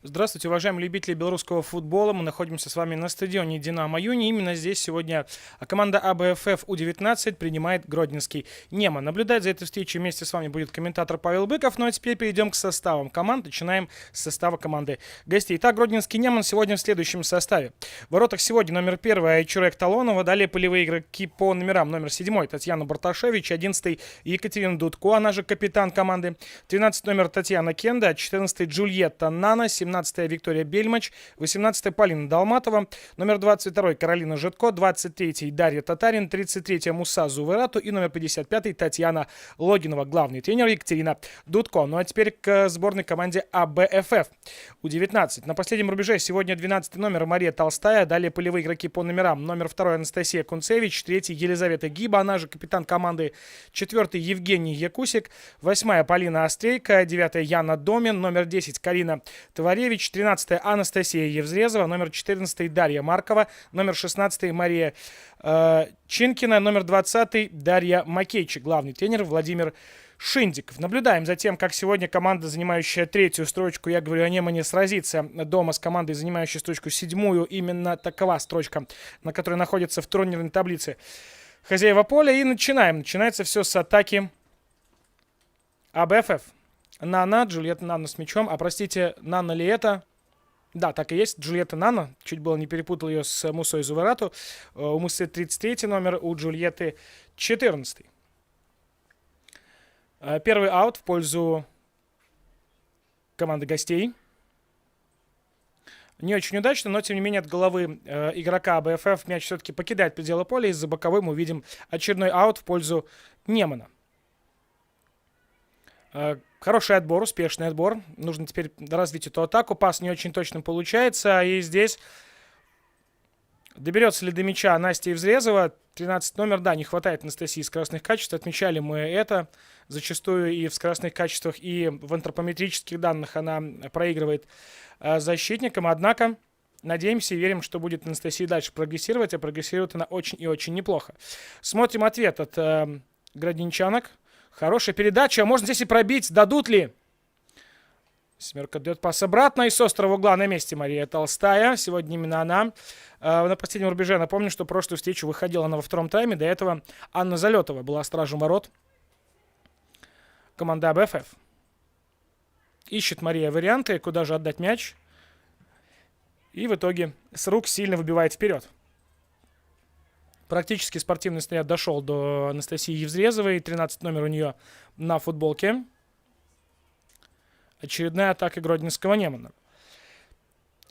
Здравствуйте, уважаемые любители белорусского футбола. Мы находимся с вами на стадионе «Динамо Юни». Именно здесь сегодня команда АБФФ У-19 принимает гродненский Неман. Наблюдать за этой встречей вместе с вами будет комментатор Павел Быков. Ну а теперь перейдем к составам команд. Начинаем с состава команды гостей. Итак, гродненский Неман сегодня в следующем составе. В воротах сегодня номер 1 Айчурек Талонова. Далее полевые игроки по номерам. Номер 7 Татьяна Барташевич, 11 Екатерина Дудко, она же капитан команды. 13 номер Татьяна Кенда, 14 Джульетта Нана, 17 Виктория Бельмач, 18 Полина Долматова, номер 22 Каролина Житко, 23 Дарья Татарин, 33 Муса Зуверату и номер 55 Татьяна Логинова. Главный тренер Екатерина Дудко. Ну а теперь к сборной команде АБФФ У-19. На последнем рубеже сегодня 12 номер Мария Толстая, далее полевые игроки по номерам. Номер 2 Анастасия Кунцевич, 3 Елизавета Гиба, она же капитан команды, 4 Евгений Якусик, 8 Полина Острейка, 9 Яна Домин, номер 10 Карина Товаревич, 13 Анастасия Евзрезова, номер 14 Дарья Маркова, номер 16 Мария Чинкина, номер 20 Дарья Макейчик, главный тренер Владимир Шиндиков. Наблюдаем за тем, как сегодня команда, занимающая третью строчку, я говорю о Немане, сразится дома с командой, занимающей строчку седьмую. Именно такова строчка, на которой находится в турнирной таблице хозяева поля. И начинаем. Начинается все с атаки АБФФ. Нана, Джульетта Нана с мячом. А простите, Нана ли это? Да, так и есть. Джульетта Нана. Чуть было не перепутал ее с Мусой Зуверату. У Мусы 33 номер, у Джульетты 14. Первый аут в пользу команды гостей. Не очень удачно, но тем не менее от головы игрока АБФФ мяч все-таки покидает пределы поля. Из-за боковой мы видим очередной аут в пользу Немана. Хороший отбор, успешный отбор. Нужно теперь развить эту атаку. Пас не очень точно получается. И здесь доберется ли до мяча Настя Евзрезова. 13 номер, да, не хватает Анастасии скоростных качеств. Отмечали мы это. Зачастую и в скоростных качествах, и в антропометрических данных она проигрывает защитникам. Однако надеемся и верим, что будет Анастасия дальше прогрессировать. А прогрессирует она очень и очень неплохо. Смотрим ответ от гродненчанок. Хорошая передача. Можно здесь и пробить. Дадут ли? Семерка дает пас обратно. И с острого угла на месте Мария Толстая. Сегодня именно она. На последнем рубеже напомню, что прошлую встречу выходила она во втором тайме. До этого Анна Залетова была стражем ворот команды АБФФ. Ищет Мария варианты, куда же отдать мяч. И в итоге с рук сильно выбивает вперед. Практически спортивный снаряд дошел до Анастасии Евзрезовой. 13 номер у нее на футболке. Очередная атака гродненского Немана.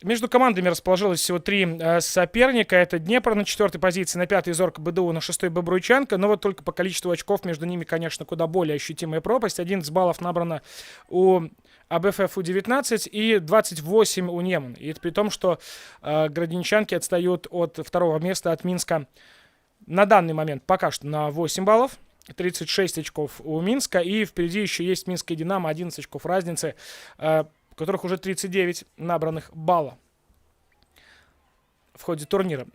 Между командами расположилось всего 3 соперника. Это Днепр на 4-й позиции, на 5-й Зорко БДУ, на 6-й Бобруйчанка. Но вот только по количеству очков между ними, конечно, куда более ощутимая пропасть. 11 баллов набрано у АБФФ У-19 и 28 у Немана. И это при том, что гродненчанки отстают от второго места от Минска на данный момент пока что на 8 баллов. 36 очков у Минска. И впереди еще есть Минская Динамо, 11 очков разницы, у которых уже 39 набранных балла в ходе турнира.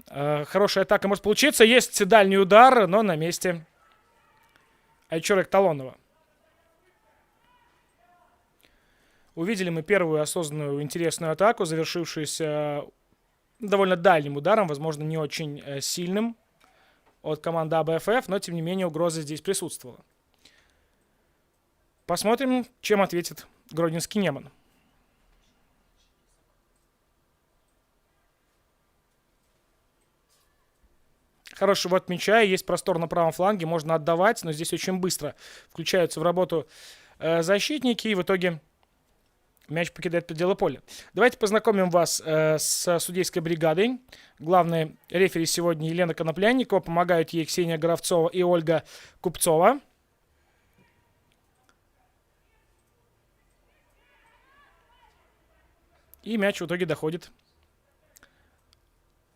Хорошая атака может получиться. Есть дальний удар, но на месте Айчурек Талонова. Увидели мы первую осознанную интересную атаку, завершившуюся довольно дальним ударом, возможно, не очень сильным от команды АБФФ, но, тем не менее, угроза здесь присутствовала. Посмотрим, чем ответит гродненский Неман. Хороший вот мяча, есть простор на правом фланге, можно отдавать, но здесь очень быстро включаются в работу защитники, и в итоге мяч покидает пределы поля. Давайте познакомим вас с судейской бригадой. Главные рефери сегодня Елена Коноплянникова, помогают ей Ксения Горовцова и Ольга Купцова. И мяч в итоге доходит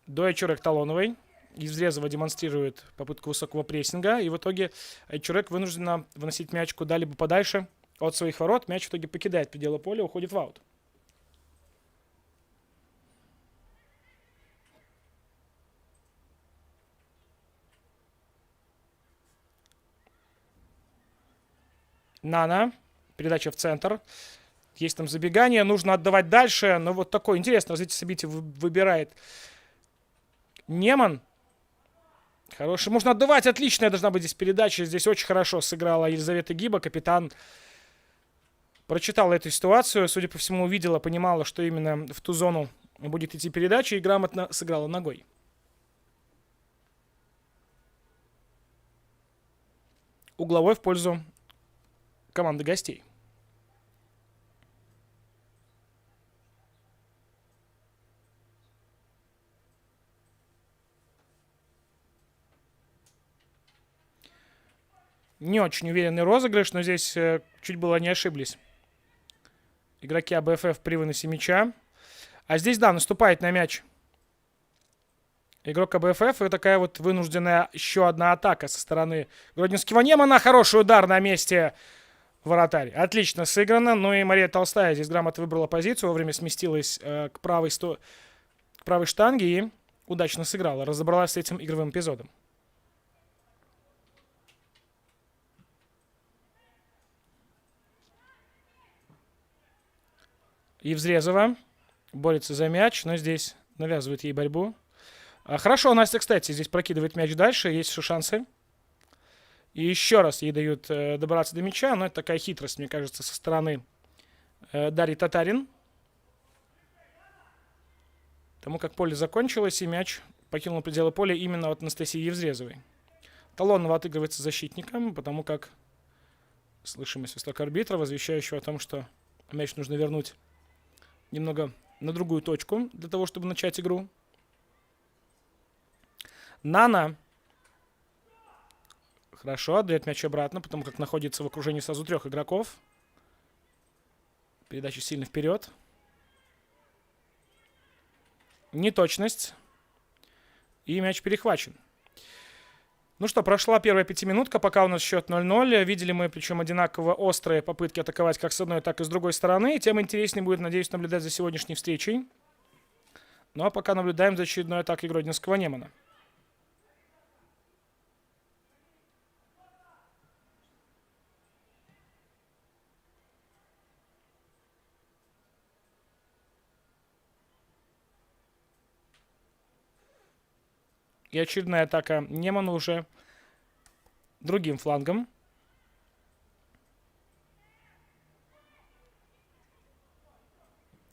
до Айчурек Талоновой. Евзрезова демонстрирует попытку высокого прессинга. И в итоге Айчурек вынуждена выносить мяч куда-либо подальше от своих ворот. Мяч в итоге покидает пределы поля, уходит в аут. Нана. Передача в центр. Есть там забегание, нужно отдавать дальше. Но вот такое интересное развитие событий выбирает Неман. Хороший. Можно отдавать. Отличная должна быть здесь передача. Здесь очень хорошо сыграла Елизавета Гиба. Капитан прочитала эту ситуацию. Судя по всему, увидела, понимала, что именно в ту зону будет идти передача. И грамотно сыграла ногой. Угловой в пользу команды гостей. Не очень уверенный розыгрыш, но здесь чуть было не ошиблись игроки АБФФ при выносе мяча. А здесь, да, наступает на мяч игрок АБФФ. И такая вот вынужденная еще одна атака со стороны гродненского Немана. Хороший удар на месте вратарь. Отлично сыграно. Ну и Мария Толстая здесь грамотно выбрала позицию. Вовремя сместилась к правой штанге и удачно сыграла. Разобралась с этим игровым эпизодом. Евзрезова борется за мяч, но здесь навязывает ей борьбу. Хорошо, Настя, кстати, здесь прокидывает мяч дальше. Есть еще шансы. И еще раз ей дают добраться до мяча. Но это такая хитрость, мне кажется, со стороны Дарьи Татарин. Потому как поле закончилось, и мяч покинул пределы поля именно от Анастасии Евзрезовой. Талонова отыгрывается защитником, потому как слышим свисток арбитра, возвещающего о том, что мяч нужно вернуть немного на другую точку для того, чтобы начать игру. Нана хорошо отдает мяч обратно, потому как находится в окружении сразу 3 игроков. Передача сильно вперед. Неточность. И мяч перехвачен. Ну что, прошла первая 5-минутка, пока у нас счет 0-0. Видели мы, причем одинаково острые попытки атаковать как с одной, так и с другой стороны. И тем интереснее будет, надеюсь, наблюдать за сегодняшней встречей. Ну а пока наблюдаем за очередной атакой гродненского Немана. И очередная атака Немана уже другим флангом.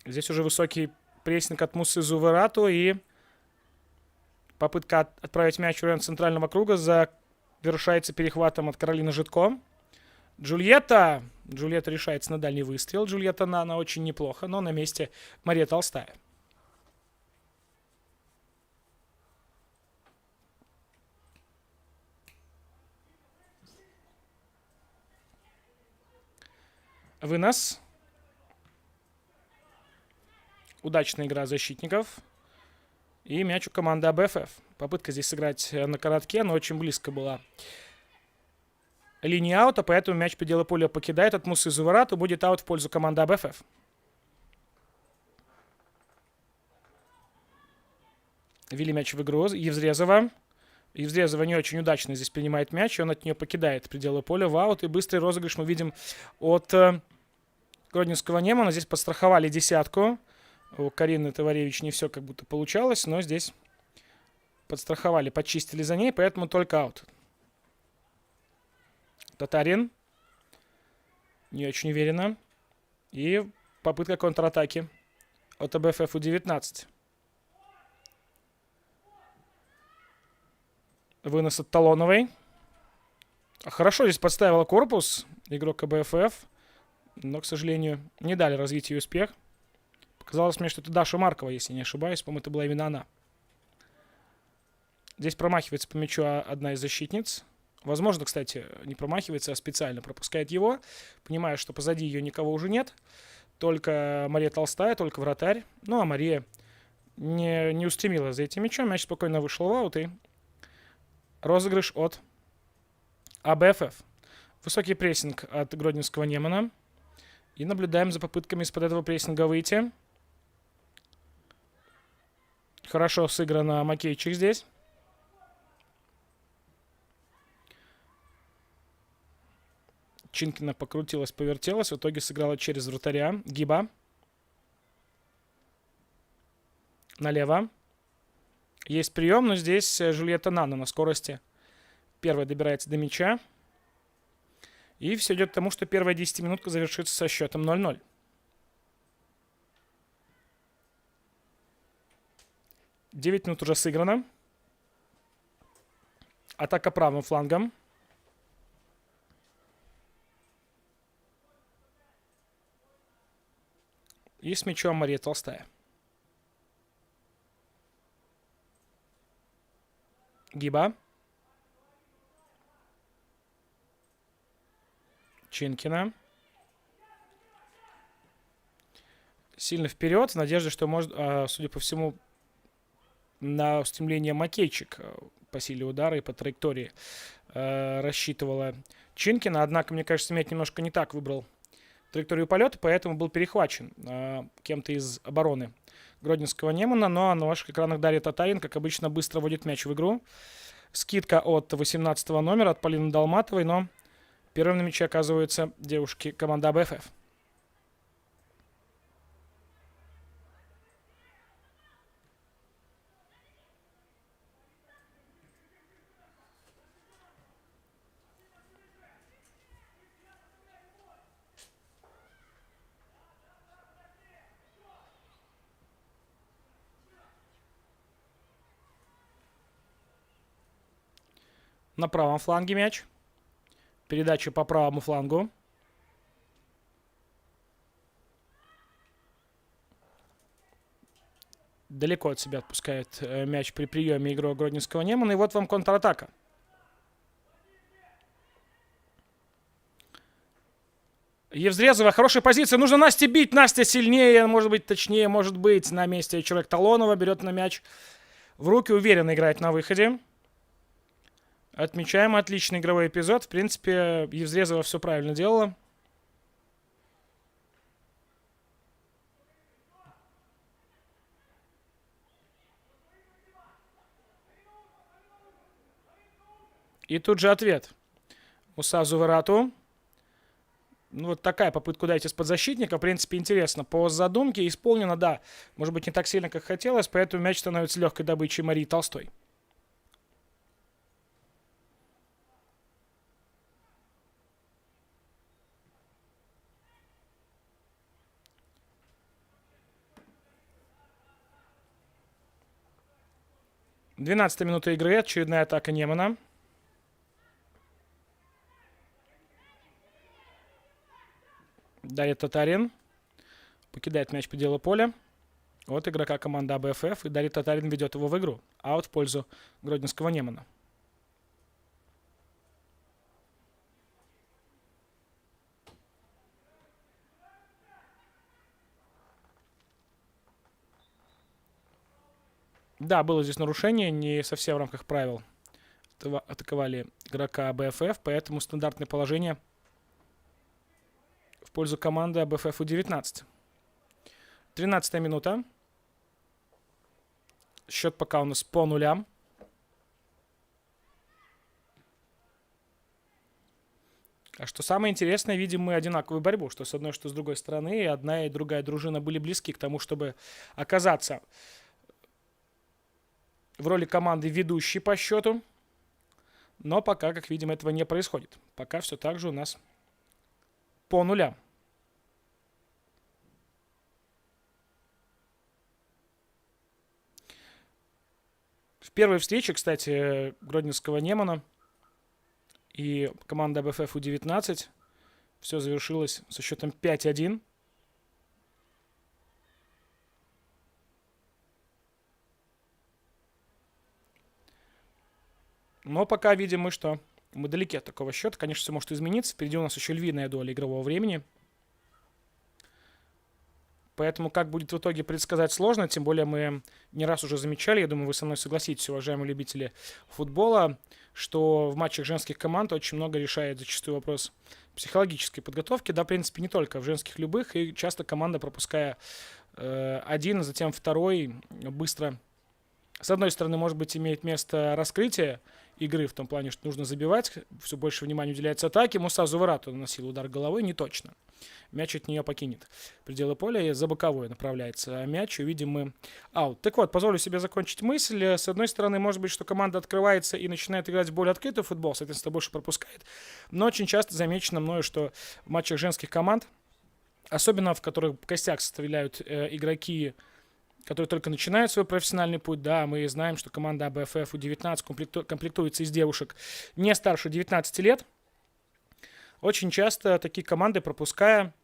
Здесь уже высокий прессинг от Муссы Зуверату. И попытка отправить мяч в район центрального круга завершается перехватом от Каролины Житко. Джульетта решается на дальний выстрел. Джульетта Нана очень неплохо, но на месте Мария Толстая. Вынос. Удачная игра защитников. И мяч у команды АБФФ. Попытка здесь сыграть на коротке, но очень близко была линия аута, поэтому мяч пределы поля покидает от Муссы Зуверату. Будет аут в пользу команды АБФФ. Ввели мяч в игру. Евзрезова. Евзрезова не очень удачно здесь принимает мяч. И он от нее покидает пределы поля в аут. И быстрый розыгрыш мы видим от гродненского Немана. Здесь подстраховали десятку. У Карины Товаревич не все как будто получалось. Но здесь подстраховали, почистили за ней. Поэтому только аут. Татарин. Не очень уверенно. И попытка контратаки от АБФФ У-19. Вынос от Талоновой. Хорошо здесь подставила корпус игрок АБФФ. Но, к сожалению, не дали развить ее успех. Показалось мне, что это Даша Маркова, если не ошибаюсь. По-моему, это была именно она. Здесь промахивается по мячу одна из защитниц. Возможно, кстати, не промахивается, а специально пропускает его. Понимая, что позади ее никого уже нет. Только Мария Толстая, только вратарь. Ну, а Мария не устремила за этим мячом. Мяч спокойно вышел в аут. И розыгрыш от АБФФ. Высокий прессинг от гродненского Немана. И наблюдаем за попытками из-под этого прессинга выйти. Хорошо сыграно Макейчик здесь. Чинкина покрутилась, повертелась. В итоге сыграла через вратаря. Гиба. Налево. Есть прием, но здесь Жульетта Нана на скорости. Первая добирается до мяча. И все идет к тому, что первая 10-минутка завершится со счетом 0-0. Девять минут уже сыграно. Атака правым флангом. И с мячом Мария Толстая. Гиба. Чинкина. Сильно вперед, в надежде, что может, судя по всему, на устремление Макейчик по силе удара и по траектории рассчитывала Чинкина. Однако, мне кажется, мяч немножко не так выбрал траекторию полета, поэтому был перехвачен кем-то из обороны гродненского Немана. Но на ваших экранах Дарья Татарин, как обычно, быстро вводит мяч в игру. Скидка от 18 номера, от Полины Долматовой, но первым на мяче оказываются девушки команды АБФФ. На правом фланге мяч. Передача по правому флангу. Далеко от себя отпускает мяч при приеме игрок гродненского Немана. И вот вам контратака. Евзрезова, хорошая позиция. Нужно Насте бить. Настя сильнее, может быть, точнее, может быть. На месте человек Талонова берет на мяч в руки. Уверенно играет на выходе. Отмечаем отличный игровой эпизод. В принципе, Евзрезова все правильно делала. И тут же ответ. Муса Зуварату. Ну, вот такая попытка ударить из-под защитника. В принципе, интересно. По задумке исполнено, да. Может быть, не так сильно, как хотелось. Поэтому мяч становится легкой добычей Марии Толстой. Двенадцатая минута игры. Очередная атака Немана. Дарья Татарин. Покидает мяч по делу поля. Вот игрока команды АБФФ. И Дарья Татарин ведет его в игру. Аут в пользу гродненского Немана. Да, было здесь нарушение. Не совсем в рамках правил атаковали игрока АБФФ. Поэтому стандартное положение в пользу команды АБФФ У-19. 13-я минута. Счет пока у нас по нулям. А что самое интересное, видим мы одинаковую борьбу. Что с одной, что с другой стороны. И одна и другая дружина были близки к тому, чтобы оказаться в роли команды ведущей по счету. Но пока, как видим, этого не происходит. Пока все так же у нас по нулям. В первой встрече, кстати, гродненского Немана и команда АБФФ У-19 все завершилось со счетом 5-1. Но пока видим мы, что мы далеки от такого счета. Конечно, все может измениться. Впереди у нас еще львиная доля игрового времени. Поэтому как будет в итоге предсказать сложно. Тем более мы не раз уже замечали, я думаю, вы со мной согласитесь, уважаемые любители футбола, что в матчах женских команд очень много решает зачастую вопрос психологической подготовки. Да, в принципе, не только в женских, любых. И часто команда, пропуская один, а затем второй, быстро, с одной стороны, может быть, имеет место раскрытие игры в том плане, что нужно забивать, все больше внимания уделяется атаке. Муса Зуварату наносил удар головой, не точно. Мяч от нее покинет пределы поля и за боковой направляется мяч. Увидим мы аут. Так вот, позволю себе закончить мысль. С одной стороны, может быть, что команда открывается и начинает играть в более открытый футбол, соответственно, больше пропускает. Но очень часто замечено мною, что в матчах женских команд, особенно в которых костяк составляют игроки, которые только начинают свой профессиональный путь. Да, мы знаем, что команда АБФФ У-19 комплектуется из девушек не старше 19 лет. Очень часто такие команды, пропуская,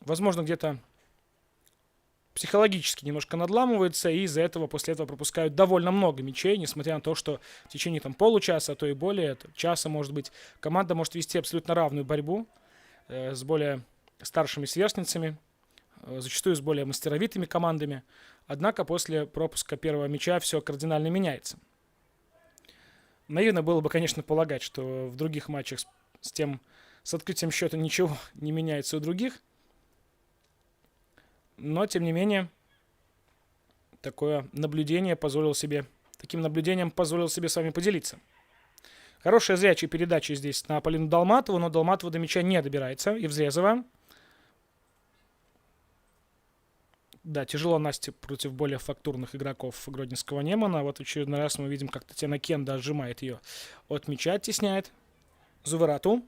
возможно, где-то психологически немножко надламываются, и из-за этого после этого пропускают довольно много мячей, несмотря на то, что в течение получаса, а то и более, часа, может быть, команда может вести абсолютно равную борьбу с более старшими сверстницами, зачастую с более мастеровитыми командами. Однако после пропуска первого мяча все кардинально меняется. Наивно было бы, конечно, полагать, что в других матчах с открытием счета ничего не меняется у других. Но, тем не менее, таким наблюдением позволил себе с вами поделиться. Хорошая зрячая передача здесь на Полину Долматову, но Долматова до мяча не добирается. Евзрезова. Да, тяжело Насте против более фактурных игроков Гродненского Немана. Вот в очередной раз мы видим, как Татьяна Кенда отжимает ее от мяча, оттесняет. Зуварату.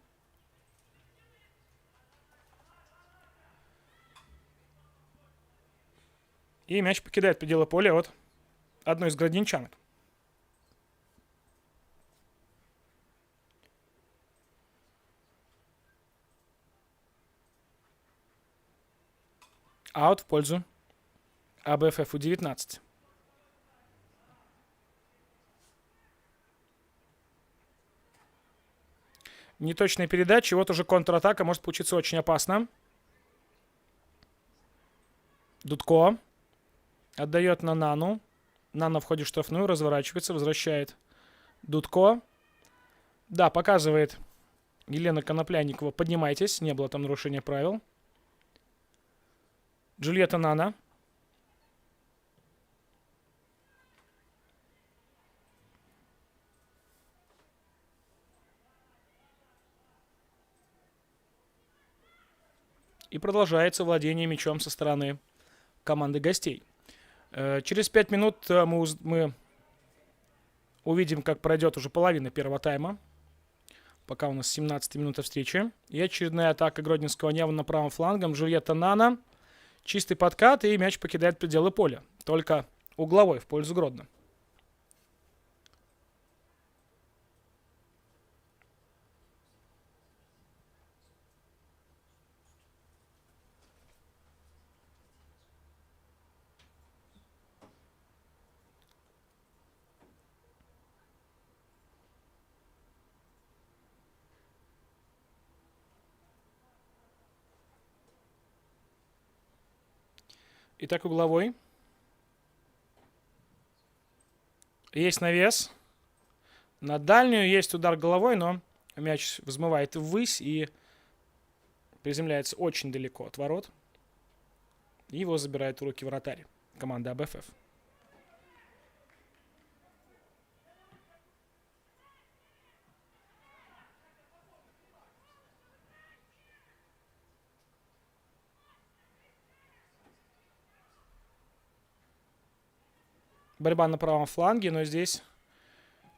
И мяч покидает пределы поля от одной из гродненчанок. Аут в пользу АБФФ У-19. Неточная передача. Вот уже контратака может получиться очень опасно. Дудко отдает на Нану. Нана входит в штрафную, разворачивается, возвращает Дудко. Да, показывает Елена Конопляникова. Поднимайтесь. Не было там нарушения правил. Джульетта Нана. И продолжается владение мячом со стороны команды гостей. Через 5 минут мы увидим, как пройдет уже половина первого тайма. Пока у нас 17 минута встречи. И очередная атака Гродненского Немана правым флангом. Джульетта Нана. Чистый подкат, и мяч покидает пределы поля. Только угловой в пользу Гродно. Итак, угловой. Есть навес. На дальнюю есть удар головой, но мяч взмывает ввысь и приземляется очень далеко от ворот. И его забирает в руки вратарь команды АБФФ. Борьба на правом фланге, но здесь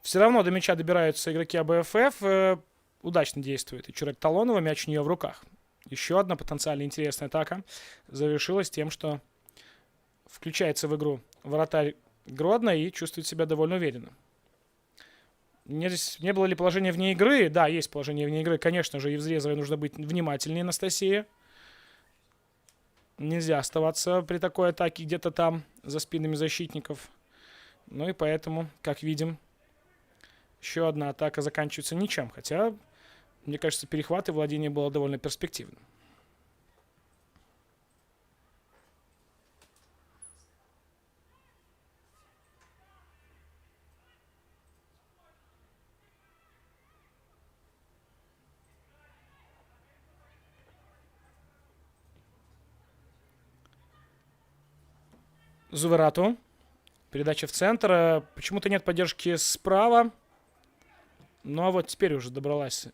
все равно до мяча добираются игроки АБФФ. Удачно действует и Чурек Талонова, мяч у нее в руках. Еще одна потенциально интересная атака завершилась тем, что включается в игру вратарь Гродно и чувствует себя довольно уверенно. Здесь не было ли положения вне игры? Да, есть положение вне игры. Конечно же, Евзрезовой нужно быть внимательнее, Анастасия. Нельзя оставаться при такой атаке где-то там, за спинами защитников. Ну и поэтому, как видим, еще одна атака заканчивается ничем. Хотя, мне кажется, перехват и владение было довольно перспективным. Зуварату. Передача в центр. Почему-то нет поддержки справа. Ну а вот теперь уже добралась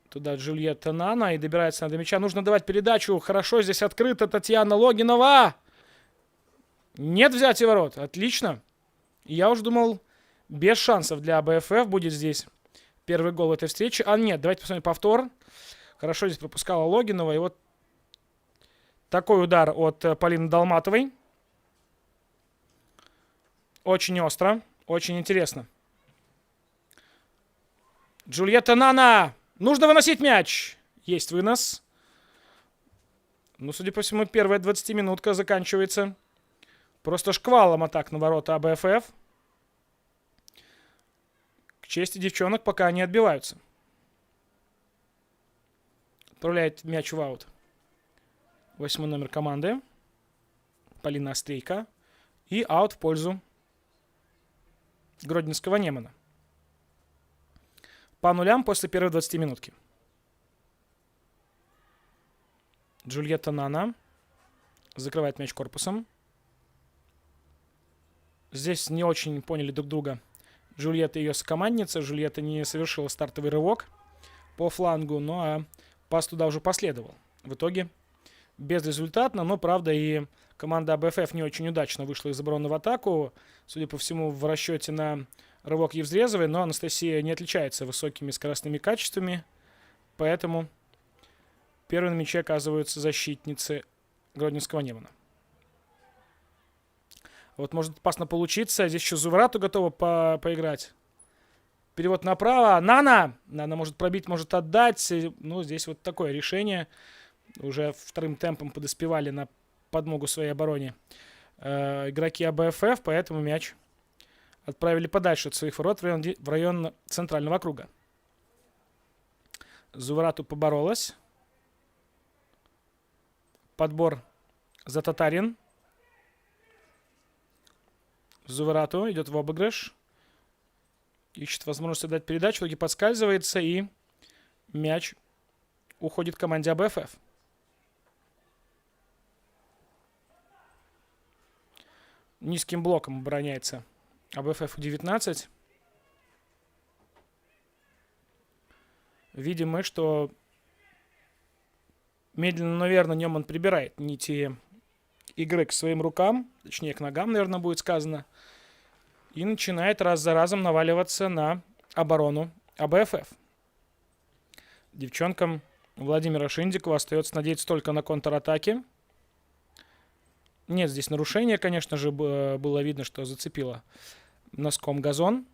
туда Джульетта Нана и добирается до мяча. Нужно давать передачу. Хорошо здесь открыта Татьяна Логинова. Нет взятия ворот. Отлично. Я уже думал, без шансов для АБФФ будет здесь первый гол этой встречи. А нет, давайте посмотрим повтор. Хорошо здесь пропускала Логинова. И вот такой удар от Полины Долматовой. Очень остро. Очень интересно. Джульетта Нана. Нужно выносить мяч. Есть вынос. Ну, судя по всему, первая 20-минутка заканчивается просто шквалом атак на ворота АБФФ. К чести девчонок, пока они отбиваются. Отправляет мяч в аут. 8-й номер команды. Полина Острейко. И аут в пользу гродненского Немана. По нулям после первой 20 минутки. Джульетта Нана закрывает мяч корпусом. Здесь не очень поняли друг друга Джульетта и ее сокомандница. Джульетта не совершила стартовый рывок по флангу, ну а пас туда уже последовал. В итоге безрезультатно, но, правда, и команда АБФФ не очень удачно вышла из обороны в атаку. Судя по всему, в расчете на рывок Евзрезовой, но Анастасия не отличается высокими скоростными качествами, поэтому первыми на мяче оказываются защитницы гродненского Немана. Вот может опасно получиться. Здесь еще Зуврату готова поиграть. Перевод направо. Нана! Нана может пробить, может отдать. Ну, здесь вот такое решение. Уже вторым темпом подоспевали на подмогу своей обороне игроки АБФФ, поэтому мяч отправили подальше от своих ворот в район центрального круга. Зуврату поборолась. Подбор за Татарин. Зуврату идет в обыгрыш. Ищет возможность отдать передачу. В итоге подскальзывается, и мяч уходит команде АБФФ. Низким блоком обороняется АБФФ У-19. Видим мы, что медленно, но верно Неман прибирает нити игры к своим рукам, точнее к ногам, наверное, будет сказано, и начинает раз за разом наваливаться на оборону АБФФ. Девчонкам Владимира Шиндикова остается надеяться только на контратаки. Нет здесь нарушения, конечно же, было видно, что зацепила носком газон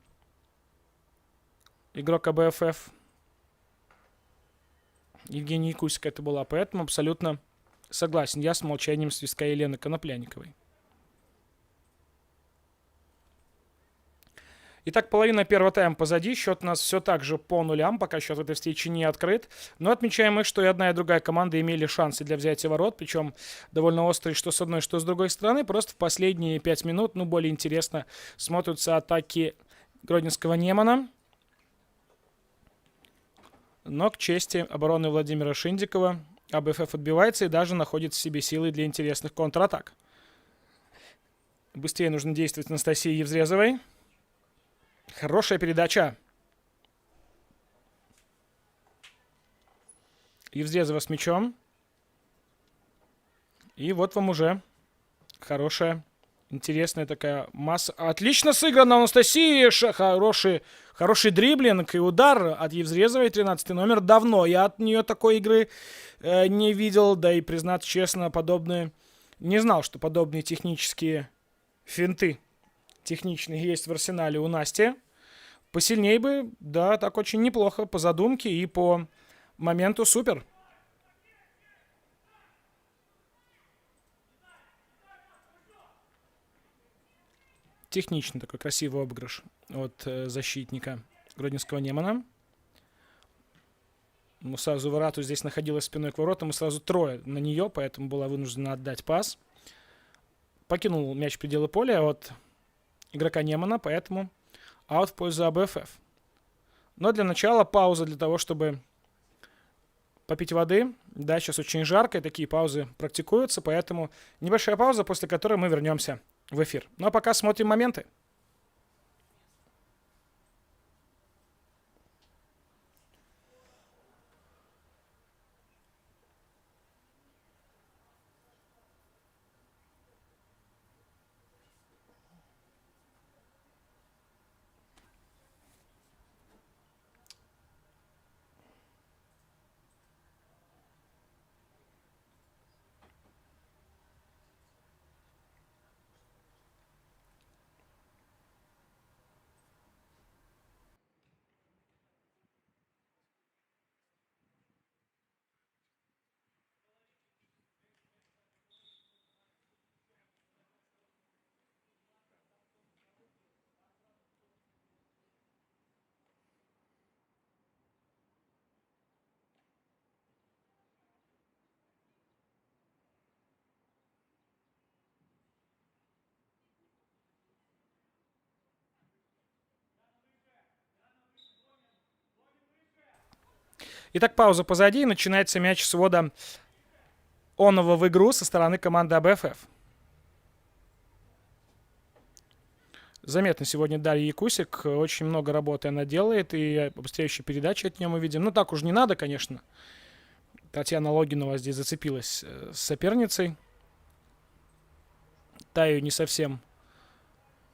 игрок АБФФ. Евгения Якусика это была, поэтому абсолютно согласен я с молчанием свистка Елены Конопляниковой. Итак, половина первого тайма позади. Счет у нас все так же по нулям. Пока счет в этой встрече не открыт. Но отмечаем мы, что и одна, и другая команда имели шансы для взятия ворот. Причем довольно острые, что с одной, что с другой стороны. Просто в последние 5 минут, ну, более интересно смотрятся атаки гродненского Немана. Но к чести обороны Владимира Шиндикова АБФФ отбивается и даже находит в себе силы для интересных контратак. Быстрее нужно действовать Анастасии Евзрезовой. Хорошая передача. Евзрезова с мячом. И вот вам уже хорошая, интересная такая масса. Отлично сыграна Анастасия. Хороший дриблинг и удар от Евзрезовой. 13 номер. Давно я от нее такой игры не видел. Да и, признаться честно, подобные... Не знал, что подобные технические финты техничные есть в арсенале у Насти. Посильней бы, да, так очень неплохо. По задумке и по моменту супер. Техничный такой красивый обыгрыш от защитника гродненского Немана. Муса Зуварату здесь находилась спиной к воротам, и сразу трое на нее, поэтому была вынуждена отдать пас. Покинул мяч в пределы поля от игрока Немана, поэтому аут в пользу АБФФ. Но для начала пауза для того, чтобы попить воды. Да, сейчас очень жарко, и такие паузы практикуются, поэтому небольшая пауза, после которой мы вернемся в эфир. Ну а пока смотрим моменты. Итак, пауза позади, и начинается мяч свода Онова в игру со стороны команды АБФФ. Заметно сегодня Дарья Якусик. Очень много работы она делает, и обыстряющие передачи от нее мы видим. Ну, так уж не надо, конечно. Татьяна Логинова здесь зацепилась с соперницей. Та ее не совсем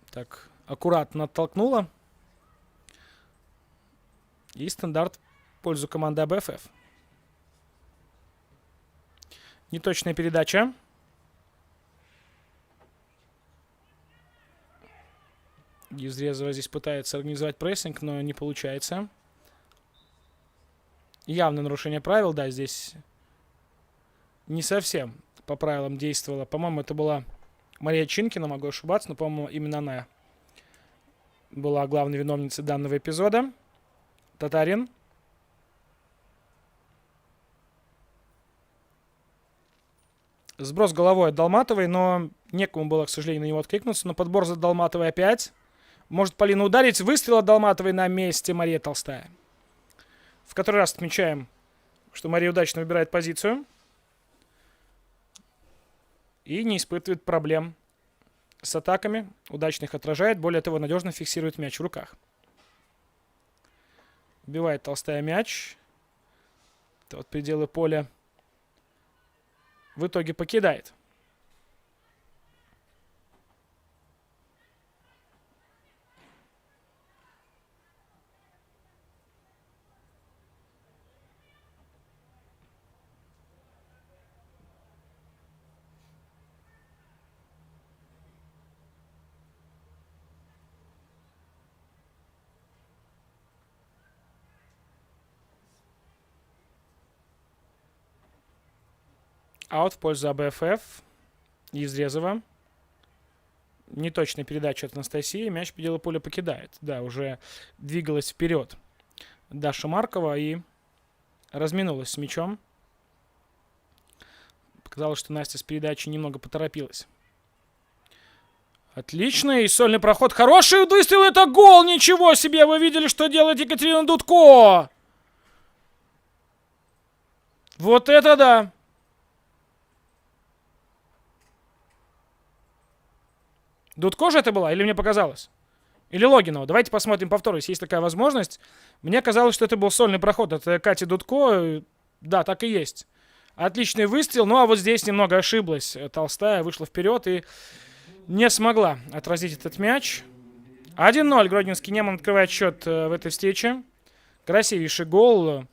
так аккуратно оттолкнула. И стандарт в пользу команды АБФФ. Неточная передача. Езрезова здесь пытается организовать прессинг, но не получается. Явное нарушение правил, да, здесь не совсем по правилам действовала. По-моему, это была Мария Чинкина, могу ошибаться, но, по-моему, именно она была главной виновницей данного эпизода. Татарин. Сброс головой от Долматовой, но некому было, к сожалению, на него откликнуться. Но подбор за Долматовой опять. Может Полина ударить. Выстрел от Долматовой на месте Мария Толстая. В который раз отмечаем, что Мария удачно выбирает позицию. И не испытывает проблем с атаками. Удачно их отражает. Более того, надежно фиксирует мяч в руках. Убивает Толстая мяч. Вот пределы поля. В итоге покидает. Аут в пользу АБФФ. Езрезова. Неточная передача от Анастасии. Мяч пределы поля покидает. Да, уже двигалась вперед Даша Маркова и разминулась с мячом. Показалось, что Настя с передачей немного поторопилась. Отличный сольный проход. Хороший выстрел. Это гол. Ничего себе. Вы видели, что делает Екатерина Дудко. Вот это да. Дудко же это была? Или мне показалось? Или Логинова? Давайте посмотрим повтор, если есть такая возможность. Мне казалось, что это был сольный проход от Кати Дудко. Да, так и есть. Отличный выстрел. Ну, а вот здесь немного ошиблась. Толстая вышла вперед и не смогла отразить этот мяч. 1-0. Гродненский Неман открывает счет в этой встрече. Красивейший гол.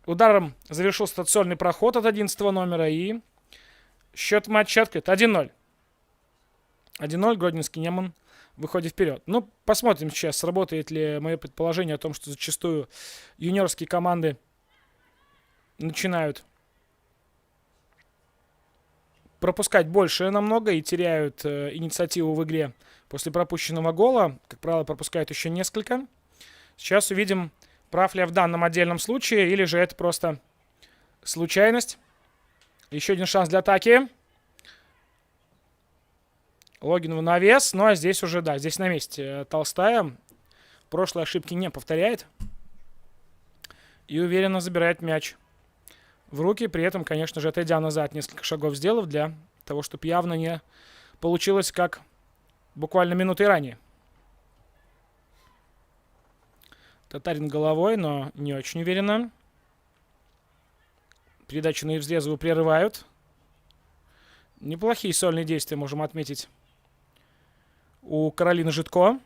Ударом завершился этот сольный проход от 11 номера. И счет матча открыт. 1-0. 1-0. Гродненский Неман выходит вперед. Ну, посмотрим сейчас, сработает ли мое предположение о том, что зачастую юниорские команды начинают пропускать больше намного и теряют инициативу в игре после пропущенного гола. Как правило, пропускают еще несколько. Сейчас увидим, прав ли я в данном отдельном случае, или же это просто случайность. Еще один шанс для атаки. Логинова навес. Ну, а здесь уже, да, здесь на месте Толстая. Прошлые ошибки не повторяет. И уверенно забирает мяч в руки. При этом, конечно же, отойдя назад, несколько шагов сделав для того, чтобы явно не получилось как буквально минуты ранее. Татарин головой, но не очень уверенно. Передачу на Евзлезову прерывают. Неплохие сольные действия можем отметить у Каролины Житко.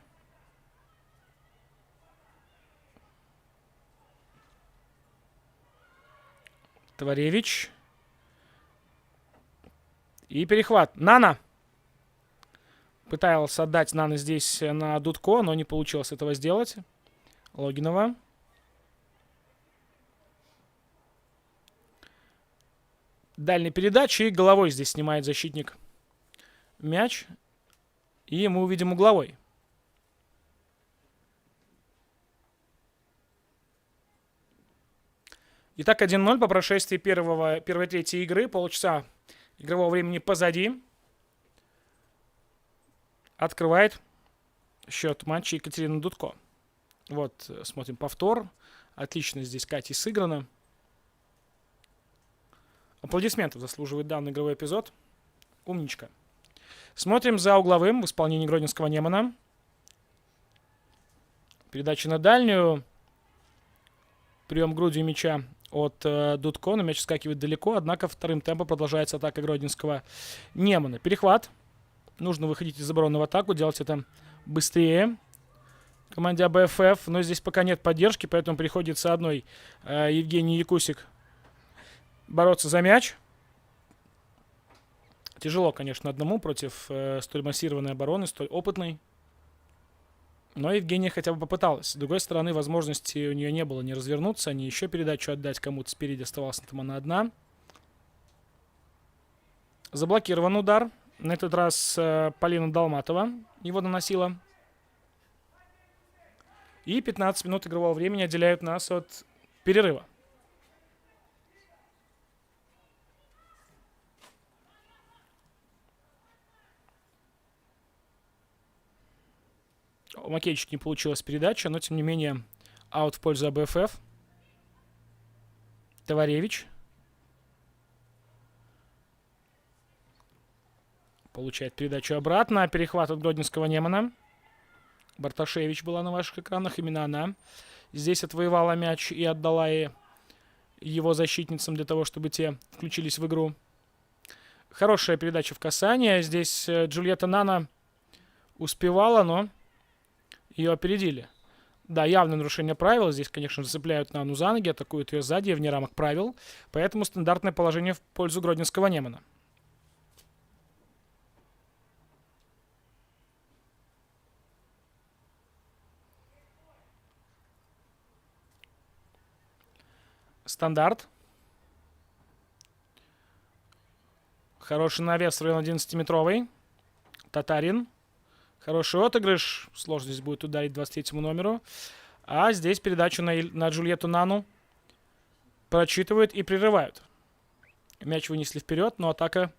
Творевич. И перехват. Нана. Пытался отдать Нана здесь на Дудко, но не получилось этого сделать. Логинова. Дальняя передача, и головой здесь снимает защитник мяч. И мы увидим угловой. Итак, 1-0 по прошествии первой трети игры. Полчаса игрового времени позади. Открывает счет матча Екатерина Дудко. Вот, смотрим повтор. Отлично здесь Катей сыграно. Аплодисментов заслуживает данный игровой эпизод. Умничка. Смотрим за угловым в исполнении гродненского Немана. Передача на дальнюю. Прием грудью мяча от Дудко. Но мяч скакивает далеко. Однако вторым темпом продолжается атака гродненского Немана. Перехват. Нужно выходить из обороны в атаку. Делать это быстрее. Команде АБФФ. Но здесь пока нет поддержки. Поэтому приходится одной Евгений Якусик бороться за мяч. Тяжело, конечно, одному против столь массированной обороны, столь опытной. Но Евгения хотя бы попыталась. С другой стороны, возможности у нее не было ни развернуться, ни еще передачу отдать кому-то спереди. Оставалась там она одна. Заблокирован удар. На этот раз Полина Долматова его наносила. И 15 минут игрового времени отделяют нас от перерыва. У Макеевича не получилась передача, но тем не менее аут в пользу АБФФ. Товаревич. Получает передачу обратно. Перехват от гродненского Немана. Барташевич была на ваших экранах. Именно она здесь отвоевала мяч и отдала его защитницам для того, чтобы те включились в игру. Хорошая передача в касание. Здесь Джульетта Нана успевала, но ее опередили. Да, явное нарушение правил. Здесь, конечно, зацепляют Нану за ноги, атакуют ее сзади, вне рамок правил. Поэтому стандартное положение в пользу гродненского Немана. Стандарт. Хороший навес в район 11-метровый. Татарин. Хороший отыгрыш. Сложно здесь будет ударить 23-му номеру. А здесь передачу на Джульетту Нану прочитывают и прерывают. Мяч вынесли вперед, но атака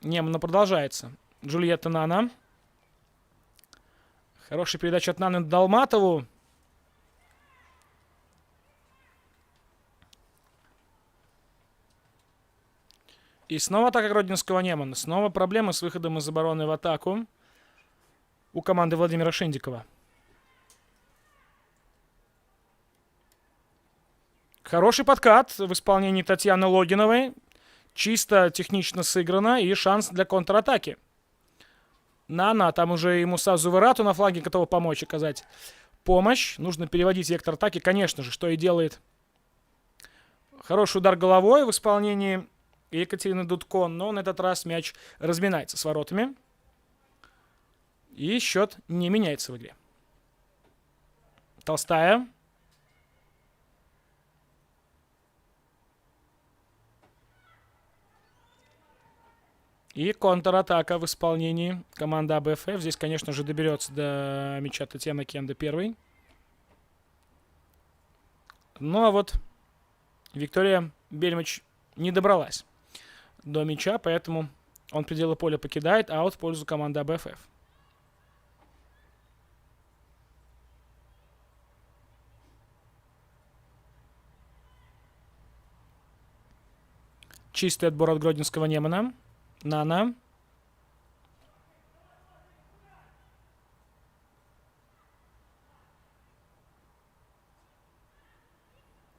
Немана продолжается. Джульетта Нана. Хорошая передача от Наны Долматову. И снова атака гродненского Немана. Снова проблемы с выходом из обороны в атаку у команды Владимира Шендикова. Хороший подкат в исполнении Татьяны Логиновой. Чисто технично сыграно и шанс для контратаки. Нана, там уже и Муса Зуварату на флаге готова помочь, оказать помощь. Нужно переводить вектор атаки, конечно же, что и делает. Хороший удар головой в исполнении Екатерины Дудко, но на этот раз мяч разминается с воротами. И счет не меняется в игре. Толстая. И контратака в исполнении команды АБФФ. Здесь, конечно же, доберется до мяча Татьяна Кенда первой. Ну а вот Виктория Бельмич не добралась до мяча, поэтому он пределы поля покидает, аут в пользу команды АБФФ. Чистый отбор от гродненского Немана. Нана.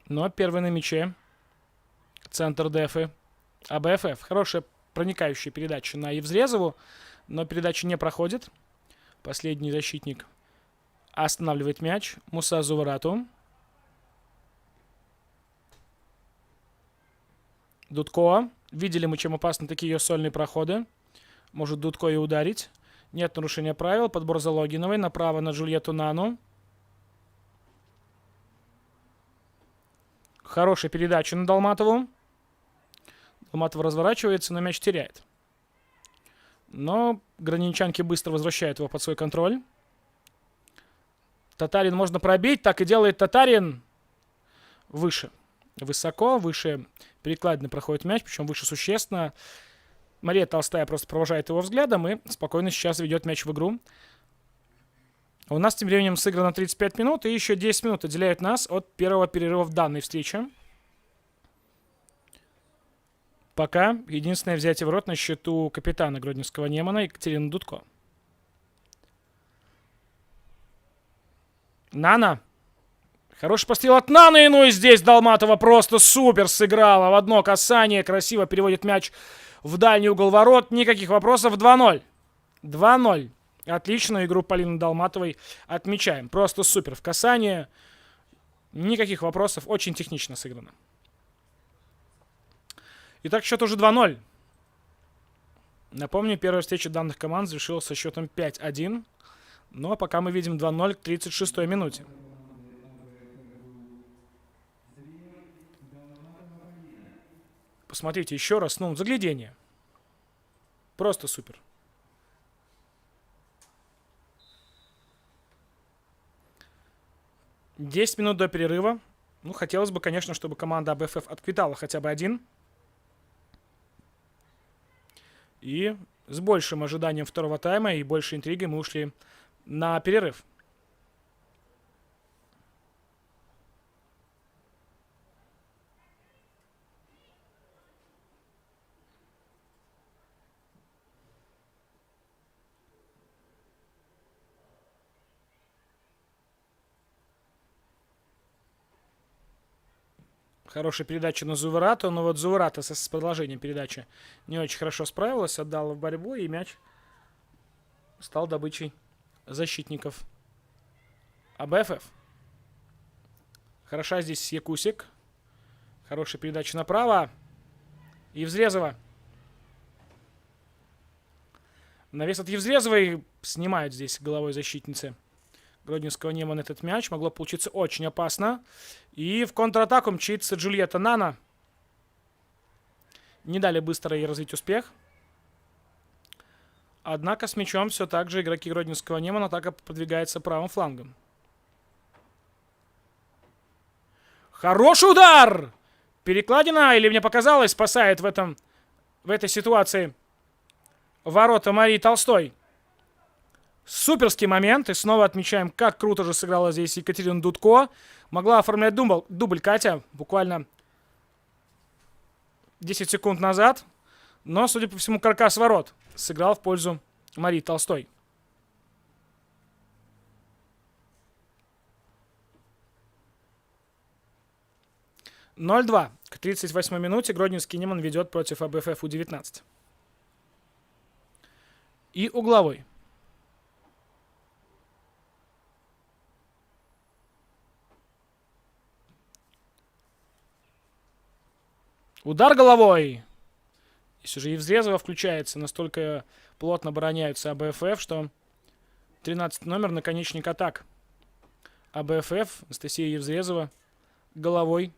Но первый на мяче. Центр Дефы. АБФФ. Хорошая проникающая передача на Евзрезову. Но передача не проходит. Последний защитник останавливает мяч. Муса Зуварату. Дудко. Видели мы, чем опасны такие ее сольные проходы. Может Дудко и ударить. Нет нарушения правил. Подбор за Логиновой. Направо на Джульетту Нану. Хорошая передача на Долматову. Долматова разворачивается, но мяч теряет. Но граничанки быстро возвращают его под свой контроль. Татарин можно пробить. Так и делает Татарин. Выше. Высоко, выше перекладины проходит мяч, причем выше существенно. Мария Толстая просто провожает его взглядом и спокойно сейчас ведет мяч в игру. У нас тем временем сыграно 35 минут, и еще 10 минут отделяют нас от первого перерыва в данной встрече. Пока единственное взятие ворот на счету капитана гродненского Немана Екатерины Дудко. Нана. Хороший пострел от Наны, ну и здесь Долматова просто супер сыграла. В одно касание красиво переводит мяч в дальний угол ворот. Никаких вопросов. 2-0. 2-0. Отличную игру Полины Долматовой отмечаем. Просто супер. В касание никаких вопросов. Очень технично сыграно. Итак, счет уже 2-0. Напомню, первая встреча данных команд завершилась со счетом 5-1. Но пока мы видим 2-0 к 36-й минуте. Посмотрите еще раз. Ну, заглядение. Просто супер. Десять минут до перерыва. Ну, хотелось бы, конечно, чтобы команда АБФФ отквитала хотя бы один. И с большим ожиданием второго тайма и большей интригой мы ушли на перерыв. Хорошая передача на Зуварату, но вот Зуварата с продолжением передачи не очень хорошо справилась, отдала в борьбу, и мяч стал добычей защитников АБФФ. Хороша здесь Якусик. Хорошая передача направо. Евзрезова. Навес от Евзрезовой снимают здесь головой защитницы гродненского Немана этот мяч. Могло получиться очень опасно. И в контратаку мчится Джульетта Нана. Не дали быстро ей развить успех. Однако с мячом все так же игроки гродненского Немана атака продвигается правым флангом. Хороший удар! Перекладина, или мне показалось, спасает в этой ситуации ворота Марии Толстой. Суперский момент. И снова отмечаем, как круто же сыграла здесь Екатерина Дудко. Могла оформлять дубль Катя буквально 10 секунд назад. Но, судя по всему, каркас ворот сыграл в пользу Марии Толстой. (0-2) к 38-й минуте гродненский Неман ведет против АБФФ У-19. И угловой. Удар головой. Здесь уже Евзрезова включается. Настолько плотно обороняются АБФФ, что 13 номер, наконечник атак. АБФФ, Анастасия Евзрезова, головой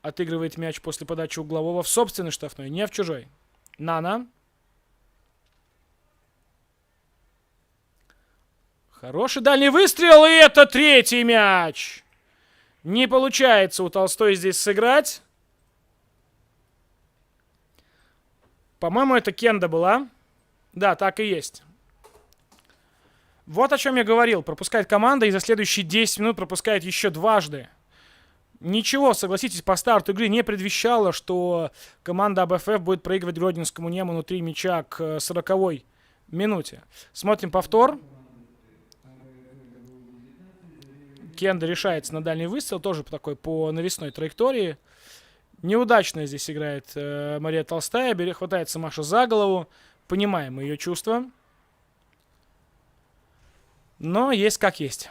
отыгрывает мяч после подачи углового в собственной штрафной, не в чужой. Нана. Хороший дальний выстрел, и это третий мяч. Не получается у Толстой здесь сыграть. По-моему, это Кенда была. Да, так и есть. Вот о чем я говорил. Пропускает команда, и за следующие 10 минут пропускает еще дважды. Ничего, согласитесь, по старту игры не предвещало, что команда АБФФ будет проигрывать гродненскому Неману 3 мяча к 40-й минуте. Смотрим повтор. Кенда решается на дальний выстрел, тоже такой по навесной траектории. Неудачно здесь играет Мария Толстая, хватается Маша за голову. Понимаем ее чувства. Но есть как есть.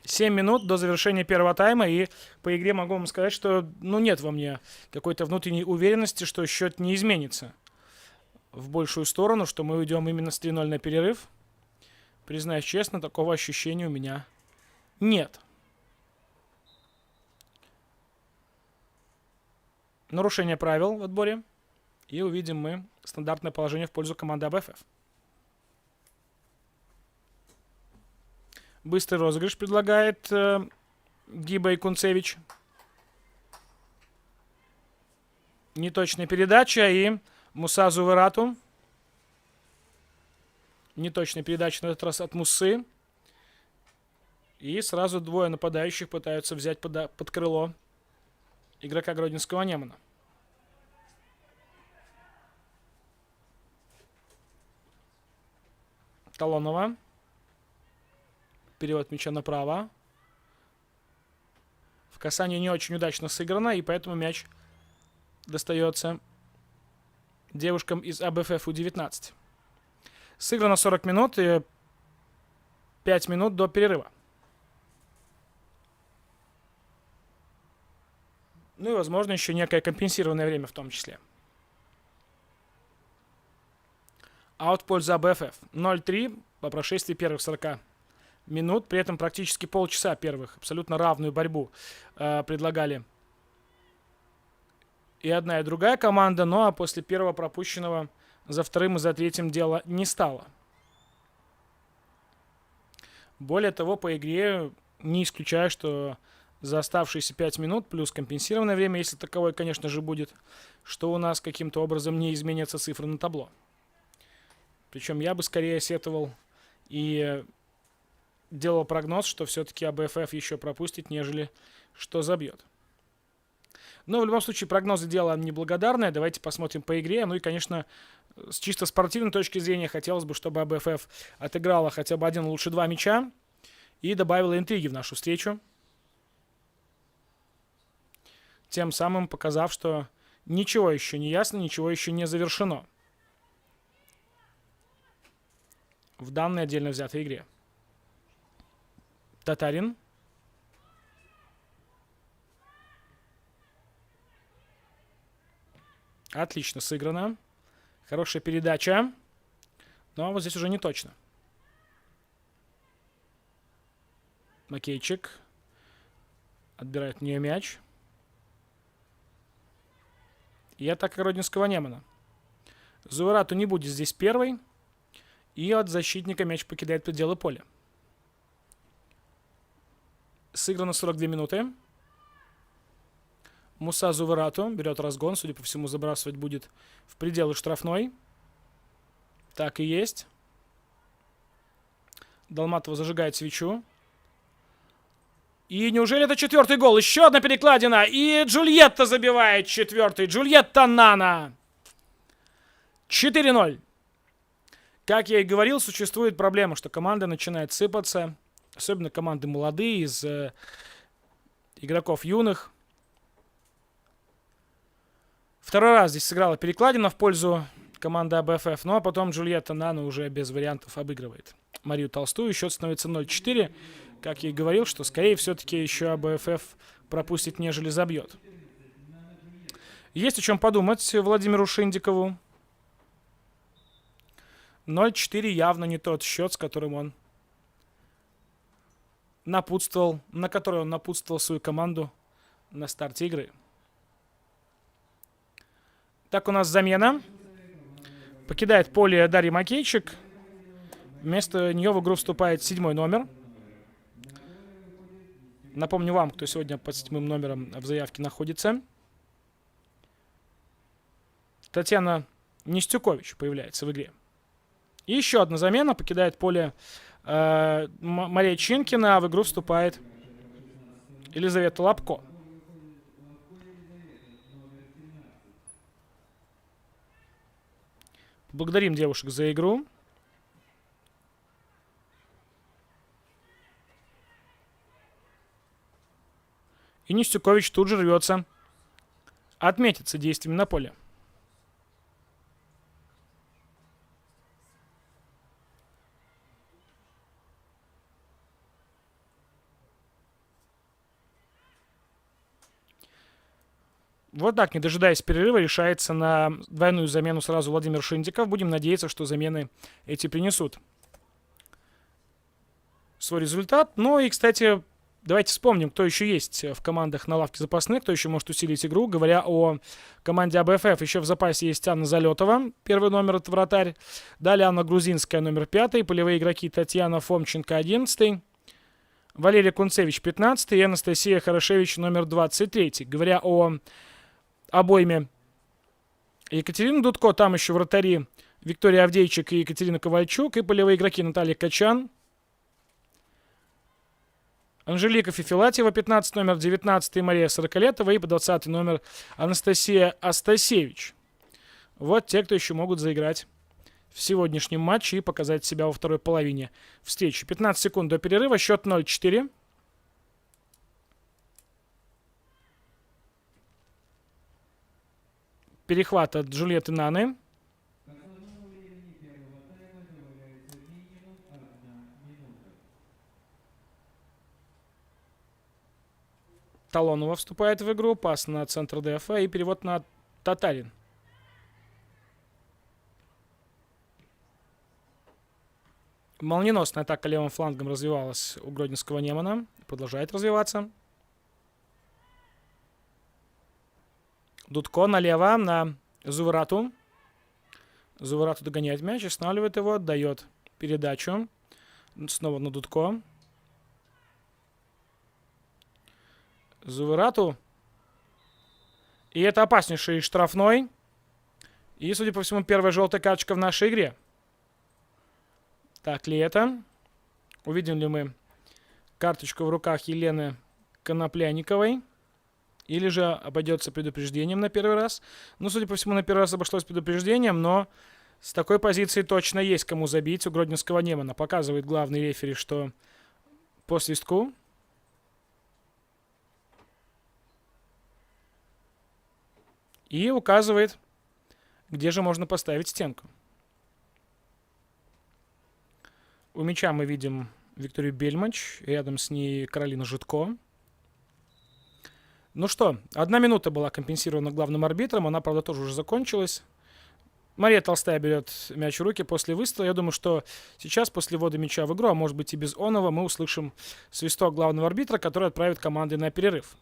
7 минут до завершения первого тайма, и по игре могу вам сказать, что нет во мне какой-то внутренней уверенности, что счет не изменится в большую сторону, что мы уйдем именно с 3-0 на перерыв. Признаюсь честно, такого ощущения у меня нет. Нарушение правил в отборе. И увидим мы стандартное положение в пользу команды АБФФ. Быстрый розыгрыш предлагает Гиба и Кунцевич. Неточная передача и Муса Зуверату. Неточная передача на этот раз от Мусы. И сразу двое нападающих пытаются взять под крыло игрока Гродненского Немана. Талонова. Перевод мяча направо. В касании не очень удачно сыграно, и поэтому мяч достается девушкам из АБФФ У-19. Сыграно 40 минут и 5 минут до перерыва. Ну и, возможно, еще некое компенсированное время в том числе. Аут в пользу АБФФ. 0-3 по прошествии первых 40 минут. При этом практически полчаса первых. Абсолютно равную борьбу предлагали и одна, и другая команда. Ну а после первого пропущенного за вторым и за третьим дело не стало. Более того, по игре не исключаю, что за оставшиеся 5 минут плюс компенсированное время, если таковое, конечно же, будет, что у нас каким-то образом не изменятся цифры на табло. Причем я бы скорее сетовал и делал прогноз, что все-таки АБФФ еще пропустит, нежели что забьет. Но в любом случае прогнозы дело неблагодарное. Давайте посмотрим по игре. Ну и, конечно, с чисто спортивной точки зрения хотелось бы, чтобы АБФФ отыграла хотя бы один, лучше два мяча и добавила интриги в нашу встречу. Тем самым показав, что ничего еще не ясно, ничего еще не завершено в данной отдельно взятой игре. Татарин. Отлично сыграно. Хорошая передача. Но вот здесь уже не точно. Макейчик отбирает у нее мяч. И атака Гродненского Немана. Зуарату не будет здесь первой. И от защитника мяч покидает пределы поля. Сыграно 42 минуты. Муса Зуверату берет разгон. Судя по всему, забрасывать будет в пределы штрафной. Так и есть. Долматова зажигает свечу. И неужели это четвертый гол? Еще одна перекладина. И Джульетта забивает четвертый. Джульетта Нана. 4-0. Как я и говорил, существует проблема, что команда начинает сыпаться. Особенно команды молодые, из игроков юных. Второй раз здесь сыграла перекладина в пользу команды АБФФ. Ну а потом Джульетта Нана уже без вариантов обыгрывает Марию Толстую. Счет становится 0-4. Как я и говорил, что скорее все-таки еще АБФФ пропустит, нежели забьет. Есть о чем подумать Владимиру Шиндикову. 0-4 явно не тот счет, с которым он напутствовал, на который он напутствовал свою команду на старте игры. Так, у нас замена. Покидает поле Дарья Макейчик. Вместо нее в игру вступает 7-й номер. Напомню вам, кто сегодня под 7-м номером в заявке находится. Татьяна Нестюкович появляется в игре. И еще одна замена. Покидает поле Мария Чинкина, а в игру вступает Елизавета Лапко. Благодарим девушек за игру. Денис Тюкович тут же рвется отметиться действиями на поле. Вот так, не дожидаясь перерыва, решается на двойную замену сразу Владимир Шиндиков. Будем надеяться, что замены эти принесут свой результат. Ну и, кстати, давайте вспомним, кто еще есть в командах на лавке запасных, кто еще может усилить игру. Говоря о команде АБФФ, еще в запасе есть Анна Залетова, первый номер — это вратарь. Далее Анна Грузинская, номер 5. Полевые игроки Татьяна Фомченко, 11. Валерия Кунцевич, 15. И Анастасия Хорошевич, номер 23. Говоря о обойме Екатерины Дудко, там еще вратари Виктория Авдейчик и Екатерина Ковальчук, и полевые игроки Наталья Качан, Анжелика Фифилатьева, 15 номер, 19 Мария Сороколетова и по 20 номер Анастасия Астасевич. Вот те, кто еще могут заиграть в сегодняшнем матче и показать себя во второй половине встречи. 15 секунд до перерыва, счет 0-4. Перехват от Джульетты Наны. Талонова вступает в игру. Пас на центр ДФА и перевод на Татарин. Молниеносная атака левым флангом развивалась у гродненского Немана. Продолжает развиваться. Дудко налево на Зуварату. Зуварату догоняет мяч, останавливает его, отдает передачу. Снова на Дудко. Зуварату. И это опаснейший штрафной. И, судя по всему, первая желтая карточка в нашей игре. Так ли это? Увидим ли мы карточку в руках Елены Конопляниковой? Или же обойдется предупреждением на первый раз? Ну, судя по всему, на первый раз обошлось предупреждением, но с такой позиции точно есть кому забить у гродненского Немана. Показывает главный рефери, что по свистку. И указывает, где же можно поставить стенку. У мяча мы видим Викторию Бельмач, рядом с ней Каролина Житко. Ну что, 1 минута была компенсирована главным арбитром, она, правда, тоже уже закончилась. Мария Толстая берет мяч в руки после выстрела. Я думаю, что сейчас, после ввода мяча в игру, а может быть и без оного, мы услышим свисток главного арбитра, который отправит команды на перерыв.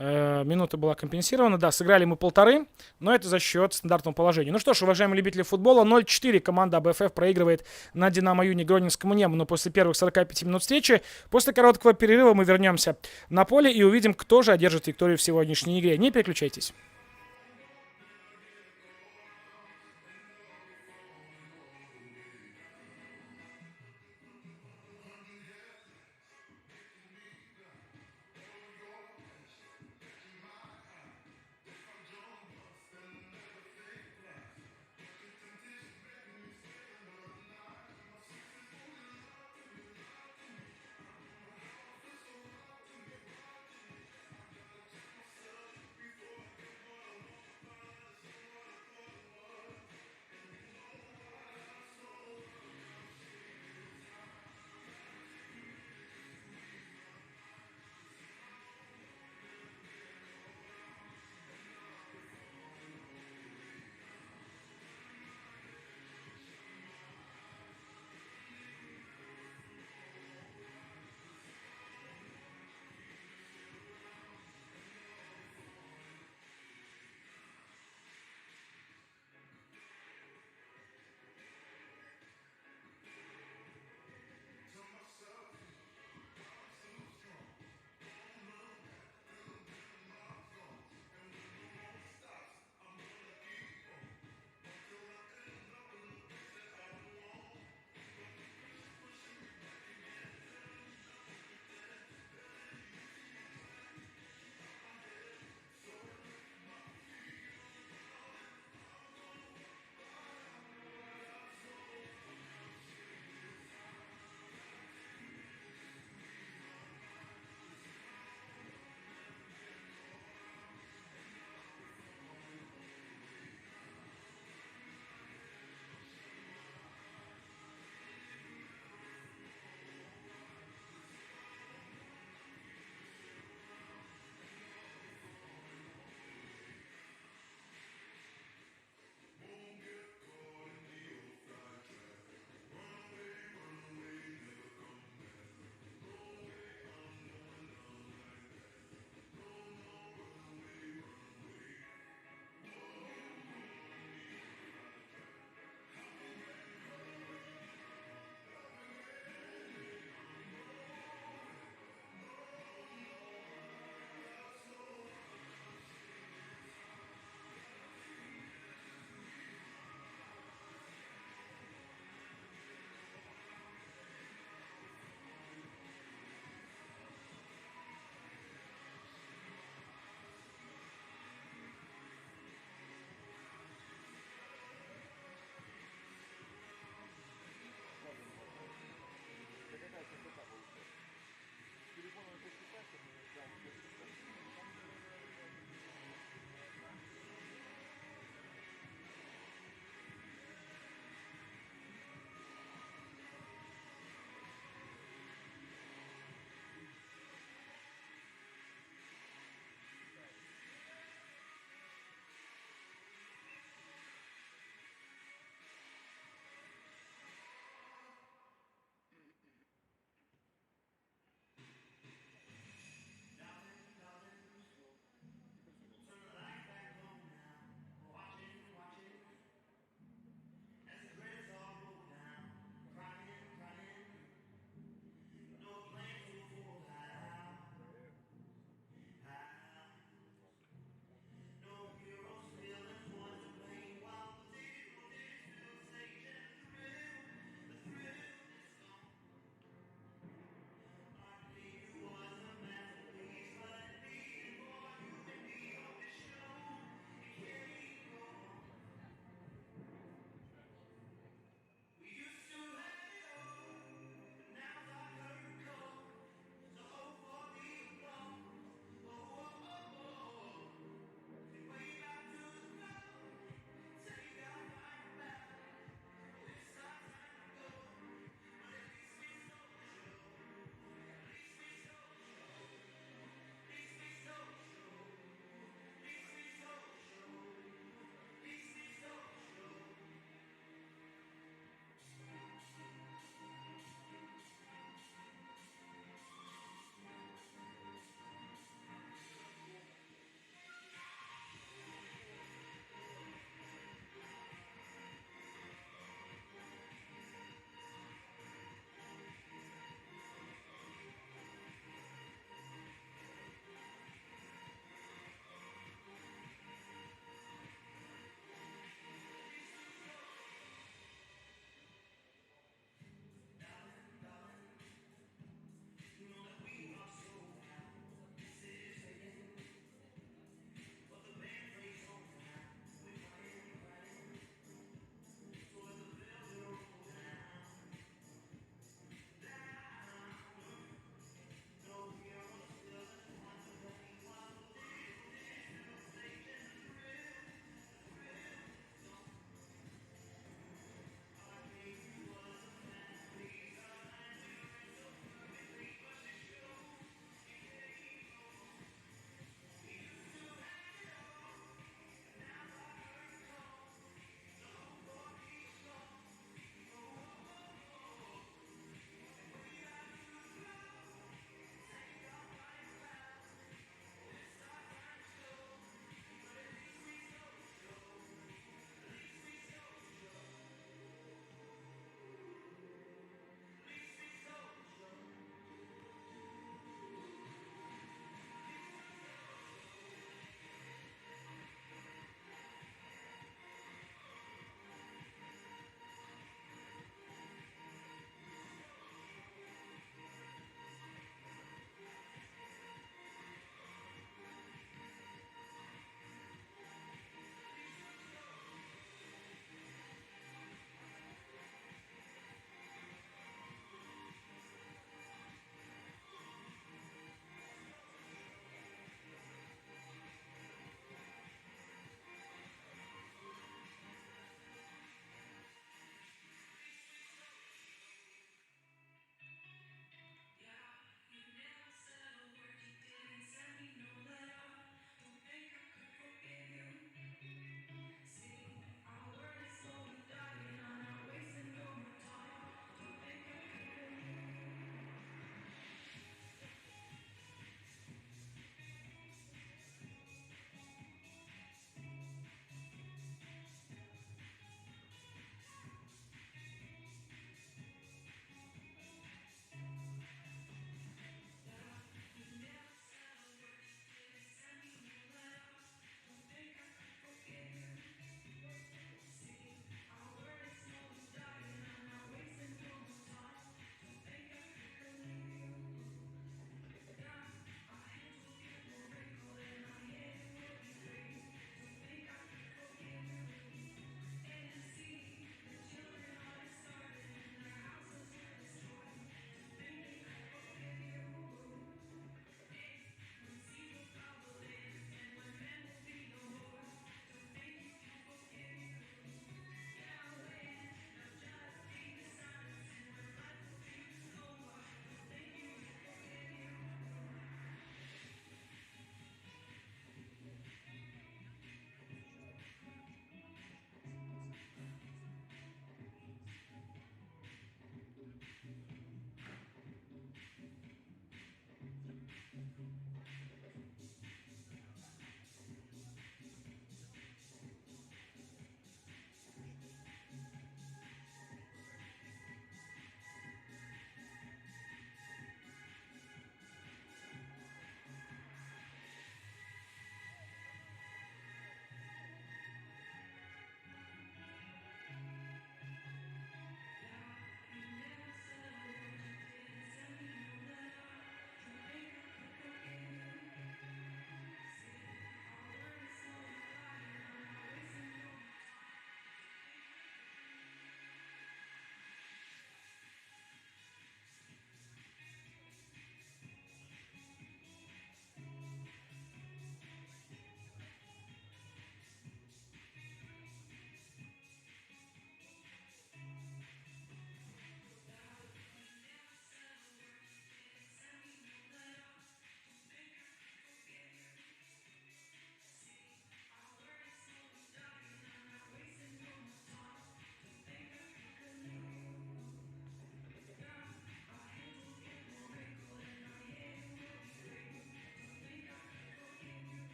Минута была компенсирована. Да, сыграли мы 1,5, но это за счет стандартного положения. Ну что ж, уважаемые любители футбола, 0-4 команда АБФФ проигрывает на Динамо Юни Гродненскому Неману после первых 45 минут встречи. После короткого перерыва мы вернемся на поле и увидим, кто же одержит викторию в сегодняшней игре. Не переключайтесь.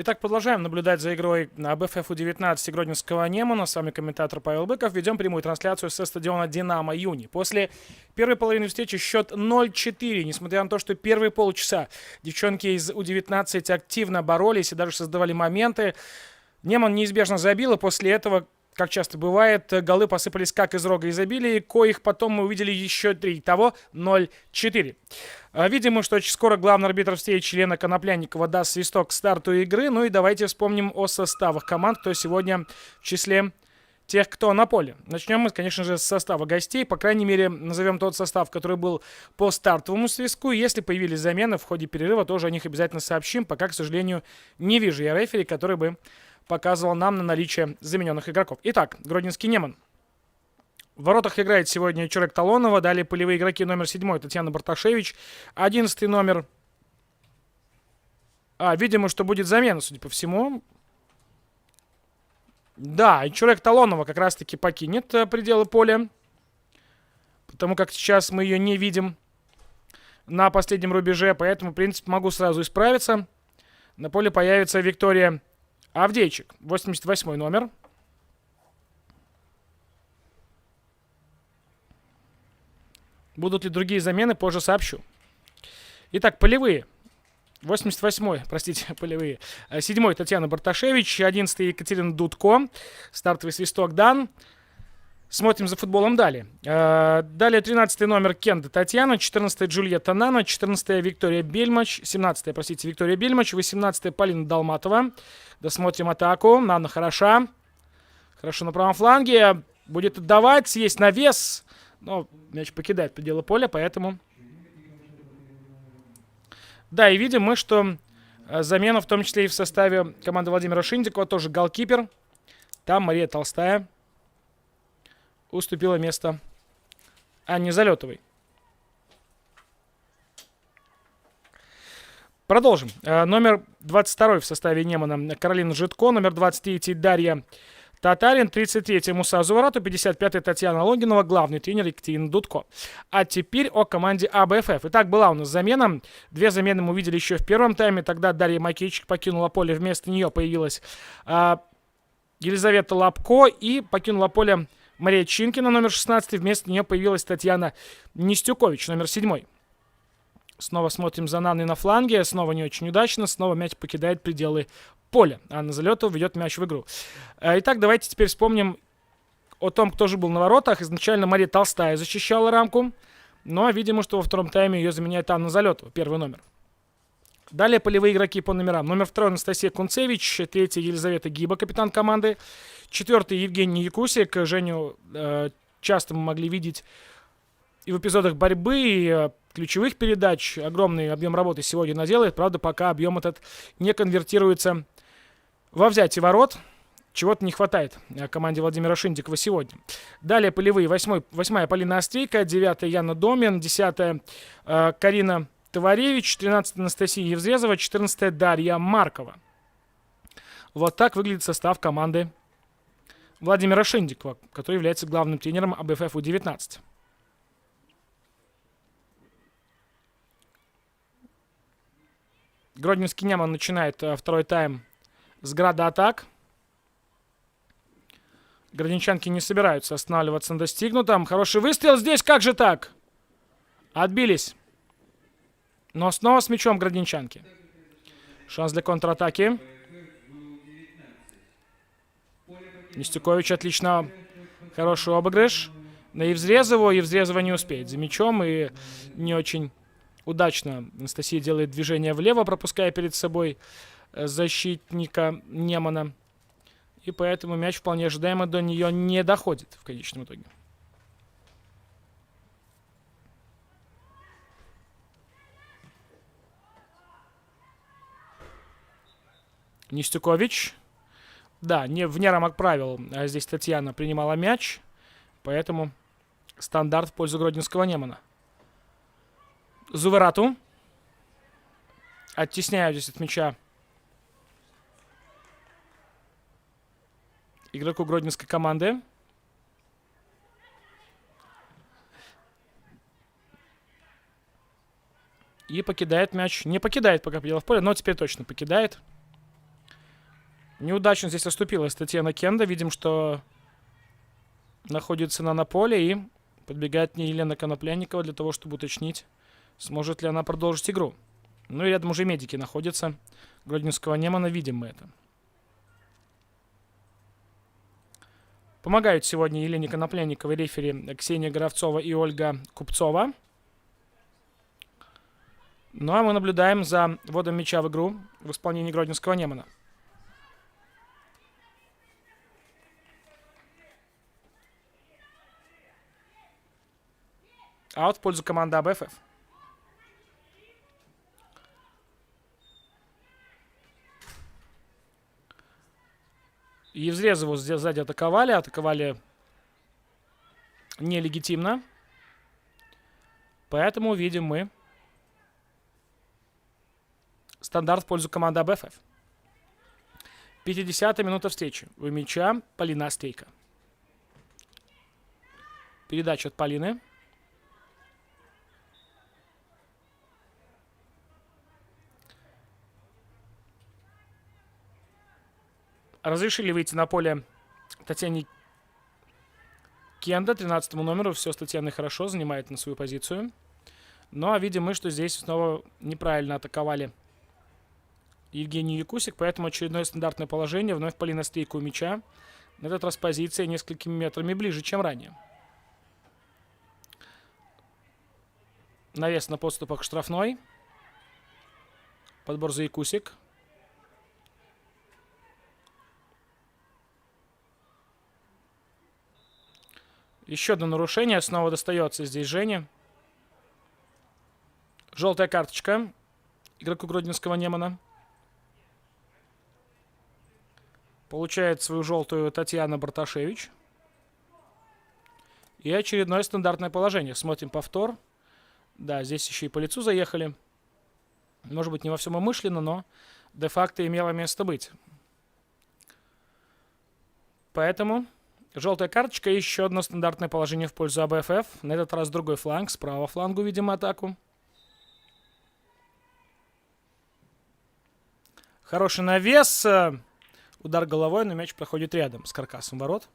Итак, продолжаем наблюдать за игрой на АБФФ У-19 Гродненского Немана. С вами комментатор Павел Быков. Ведем прямую трансляцию со стадиона «Динамо» Юни. После первой половины встречи счет 0-4. Несмотря на то, что первые полчаса девчонки из У-19 активно боролись и даже создавали моменты, Неман неизбежно забил, и после этого, как часто бывает, голы посыпались как из рога изобилия, коих потом мы увидели еще 3. Итого 0-4. Видимо, что очень скоро главный арбитр встречи Лена Коноплянникова даст свисток к старту игры. Ну и давайте вспомним о составах команд, кто сегодня в числе тех, кто на поле. Начнем мы, конечно же, с состава гостей. По крайней мере, назовем тот состав, который был по стартовому свистку. Если появились замены в ходе перерыва, тоже о них обязательно сообщим. Пока, к сожалению, не вижу я рефери, который бы показывал нам на наличие замененных игроков. Итак, Гродненский Неман. В воротах играет сегодня Чурек Талонова. Далее полевые игроки: номер 7 Татьяна Барташевич, 11 номер... видимо, что будет замена, судя по всему. Да, и Чурек Талонова как раз-таки покинет пределы поля, потому как сейчас мы ее не видим на последнем рубеже, поэтому, в принципе, могу сразу исправиться. На поле появится Виктория Авдейчик, 88 номер. Будут ли другие замены, позже сообщу. Итак, полевые. 88-й, простите, полевые. 7-й Татьяна Барташевич, 11-й Екатерина Дудко. Стартовый свисток дан. Смотрим за футболом далее. Далее 13-й номер Кенда Татьяна, 14-я Джульетта Нана, 14-я Виктория Бельмач, 17-я, простите, Виктория Бельмач, 18-я Полина Долматова. Досмотрим атаку. Нана хороша. Хорошо на правом фланге. Будет отдавать, есть навес. Но мяч покидает пределы поля, поэтому... Да, и видим мы, что замена, в том числе и в составе команды Владимира Шиндикова, тоже голкипер. Там Мария Толстая уступила место Анне Залетовой. Продолжим. Номер 22 в составе Немана Каролина Житко, номер 23 Дарья Татарин, 33-й Муса Зуварату, 55-й Татьяна Логинова, главный тренер Екатерина Дудко. А теперь о команде АБФФ. Итак, была у нас замена. Две замены мы увидели еще в первом тайме. Тогда Дарья Макейчик покинула поле. Вместо нее появилась Елизавета Лапко. И покинула поле Мария Чинкина, номер 16. Вместо нее появилась Татьяна Нестюкович, номер 7. Снова смотрим за Наной на фланге. Снова не очень удачно. Снова мяч покидает пределы поля. Анна Залетова ведет мяч в игру. Итак, давайте теперь вспомним о том, кто же был на воротах. Изначально Мария Толстая защищала рамку. Но, видимо, что во втором тайме ее заменяет Анна Залетова, первый номер. Далее полевые игроки по номерам. Номер 2 Анастасия Кунцевич. 3 Елизавета Гиба, капитан команды. 4 Евгений Якусик. Женю часто мы могли видеть и в эпизодах борьбы, и ключевых передач. Огромный объем работы сегодня она делает. Правда, пока объем этот не конвертируется во взятие ворот. Чего-то не хватает команде Владимира Шиндикова сегодня. Далее полевые. 8-я Полина Острейка, 9-я Яна Домин, 10-я Карина Товаревич, 13-я Анастасия Евзрезова, 14-я Дарья Маркова. Вот так выглядит состав команды Владимира Шиндикова, который является главным тренером АБФФ У-19. Гродненский Неман начинает второй тайм с града атак. Гродненчанки не собираются останавливаться на достигнутом. Хороший выстрел здесь, как же так? Отбились. Но снова с мячом гродненчанки. Шанс для контратаки. Нестюкович отлично. Хороший обыгрыш. На Евзрезову. Евзрезова не успеет за мячом. И не очень удачно Анастасия делает движение влево, пропуская перед собой защитника Немана. И поэтому мяч вполне ожидаемо до нее не доходит в конечном итоге. Нестюкович. Да, вне рамок правил. Здесь Татьяна принимала мяч. Поэтому стандарт в пользу Гродненского Немана. Зуварату. Оттесняют здесь от мяча игроку гродненской команды. И покидает мяч. Не покидает пока пределов поля, но теперь точно покидает. Неудачно здесь оступилась Татьяна Кенда. Видим, что находится она на поле, и подбегает к ней Елена Коноплянникова для того, чтобы уточнить, сможет ли она продолжить игру. Ну и рядом уже медики находятся. Гродненского Немана, видим мы это. Помогают сегодня Елене Коноплянниковой рефери Ксения Горовцова и Ольга Купцова. Ну а мы наблюдаем за вводом мяча в игру в исполнении Гродненского Немана. Аут в пользу команды АБФФ. Евзрезову сзади атаковали. Атаковали нелегитимно. Поэтому видим мы стандарт в пользу команды АБФФ. 50-я минута встречи. У мяча Полина Остейко. Передача от Полины. Разрешили выйти на поле Татьяне Кенда, 13-му номеру. Все с Татьяной хорошо, занимает на свою позицию. Ну а видим мы, что здесь снова неправильно атаковали Евгений Якусик, поэтому очередное стандартное положение. Вновь Полина Остейко у мяча. На этот раз позиция несколькими метрами ближе, чем ранее. Навес на подступах штрафной. Подбор за Якусик. Еще одно нарушение. Снова достается здесь Жене. Желтая карточка игроку Гродненского Немана. Получает свою желтую Татьяна Барташевич. И очередное стандартное положение. Смотрим повтор. Да, здесь еще и по лицу заехали. Может быть, не во всем умышленно, но де-факто имело место быть. Поэтому желтая карточка и еще одно стандартное положение в пользу АБФФ. На этот раз другой фланг. С правого фланга видим атаку. Хороший навес. Удар головой, но мяч проходит рядом с каркасом ворот.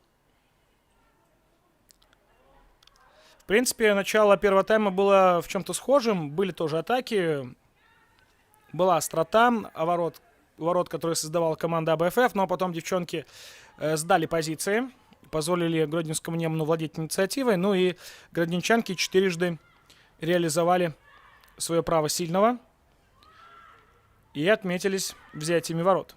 В принципе, начало первого тайма было в чем-то схожим. Были тоже атаки. Была острота ворот, которые создавала команда АБФФ. Но потом девчонки сдали позиции. Позволили Гродненскому Неману владеть инициативой. Ну и гродненчанки четырежды реализовали свое право сильного. И отметились взятиями ворот.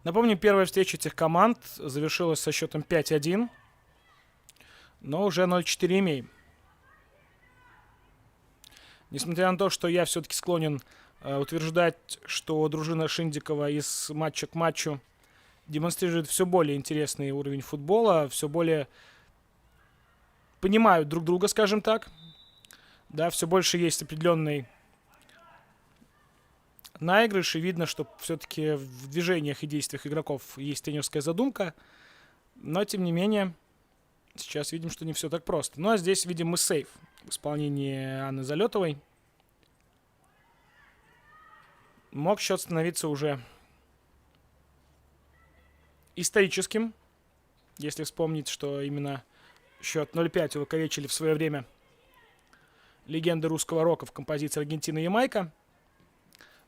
Напомню, первая встреча этих команд завершилась со счетом 5-1. Но уже 0-4 имеем. Несмотря на то, что я все-таки склонен утверждать, что дружина Шиндикова из матча к матчу демонстрирует все более интересный уровень футбола, все более понимают друг друга, скажем так. Да, все больше есть определенный наигрыш, и видно, что все-таки в движениях и действиях игроков есть тренерская задумка. Но, тем не менее, сейчас видим, что не все так просто. Ну, а здесь видим мы сейв в исполнении Анны Залетовой. Мог счет становиться уже историческим, если вспомнить, что именно счет 0-5 увековечили в свое время легенды русского рока в композиции «Аргентина и Ямайка».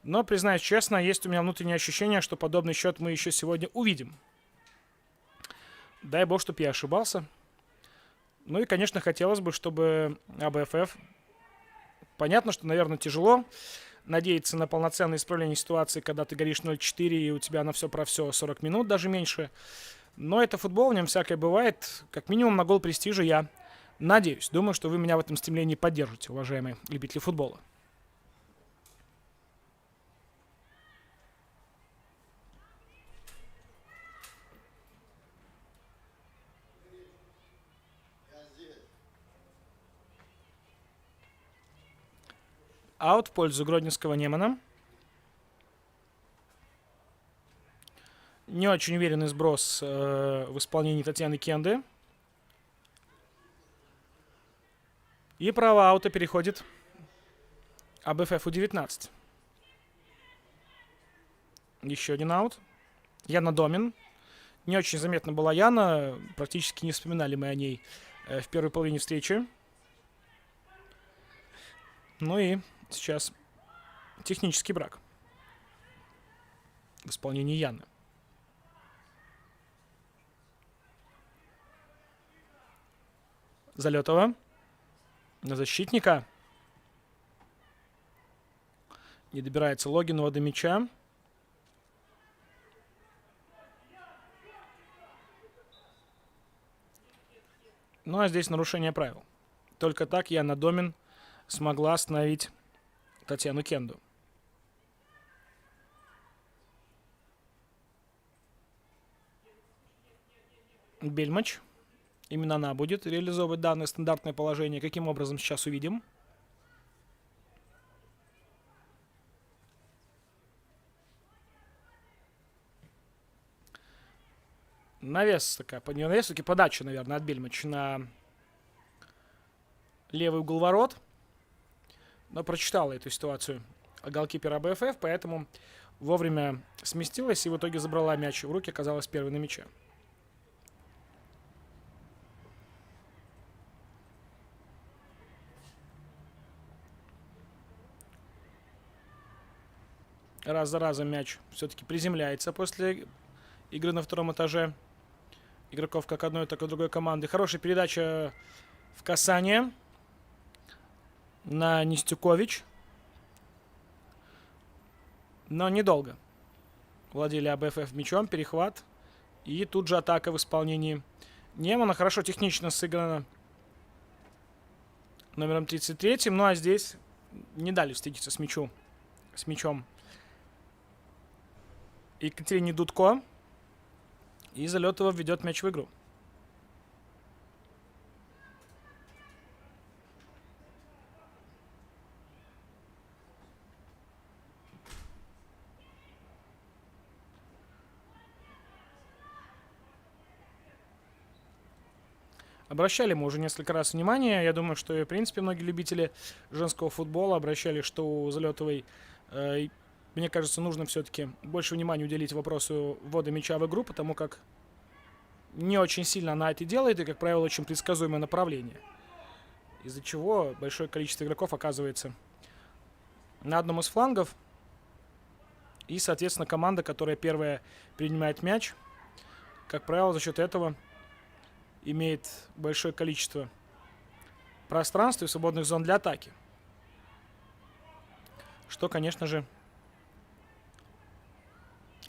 Но, признаюсь честно, есть у меня внутреннее ощущение, что подобный счет мы еще сегодня увидим. Дай бог, чтобы я ошибался. Ну и, конечно, хотелось бы, чтобы АБФФ... Понятно, что, наверное, тяжело надеяться на полноценное исправление ситуации, когда ты горишь 0-4, и у тебя на все про все 40 минут, даже меньше. Но это футбол, в нем всякое бывает. Как минимум на гол престижа я надеюсь. Думаю, что вы меня в этом стремлении поддержите, уважаемые любители футбола. Аут в пользу Гродненского Немана. Не очень уверенный сброс в исполнении Татьяны Кенды. И право аута переходит АБФФ У-19. Еще один аут. Яна Домин. Не очень заметна была Яна. Практически не вспоминали мы о ней в первой половине встречи. Ну и сейчас технический брак в исполнении Яны. Залетова на защитника. Не добирается Логинова до мяча. Ну а здесь нарушение правил. Только так Яна Домин смогла остановить Татьяну Кенду. Бельмач. Именно она будет реализовывать данное стандартное положение. Каким образом, сейчас увидим. Навес такая, не навес, таки подача, наверное, от Бельмача на левый угол ворот. Но прочитала эту ситуацию голкипер АБФФ, поэтому вовремя сместилась и в итоге забрала мяч в руки, оказалась первой на мяче. Раз за разом мяч все-таки приземляется после игры на втором этаже. Игроков как одной, так и другой команды. Хорошая передача в касание на Нестюкович. Но недолго. Владели АБФФ мячом, перехват. И тут же атака в исполнении Немана. Хорошо технично сыграно номером 33. Ну а здесь не дали встретиться с мячом Екатерине Дудко. И Залетова ведет мяч в игру. Обращали мы уже несколько раз внимание. Я думаю, что, в принципе, многие любители женского футбола обращали, что у Залетовой, мне кажется, нужно все-таки больше внимания уделить вопросу ввода мяча в игру, потому как не очень сильно она это делает, и, как правило, очень предсказуемое направление. Из-за чего большое количество игроков оказывается на одном из флангов. И, соответственно, команда, которая первая принимает мяч, как правило, за счет этого имеет большое количество пространства и свободных зон для атаки. Что, конечно же,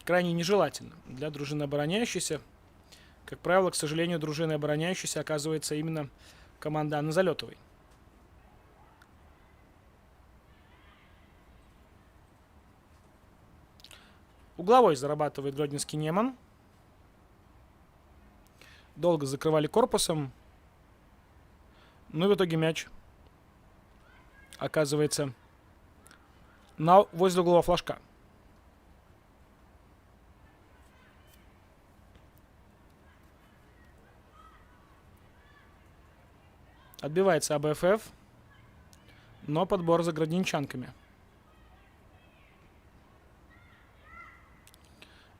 крайне нежелательно для дружины обороняющейся. Как правило, к сожалению, дружиной обороняющейся оказывается именно команда Анны Залетовой. Угловой зарабатывает гродненский Неман. Долго закрывали корпусом. Ну и в итоге мяч оказывается возле углового флажка. Отбивается АБФФ, но подбор за гродненчанками.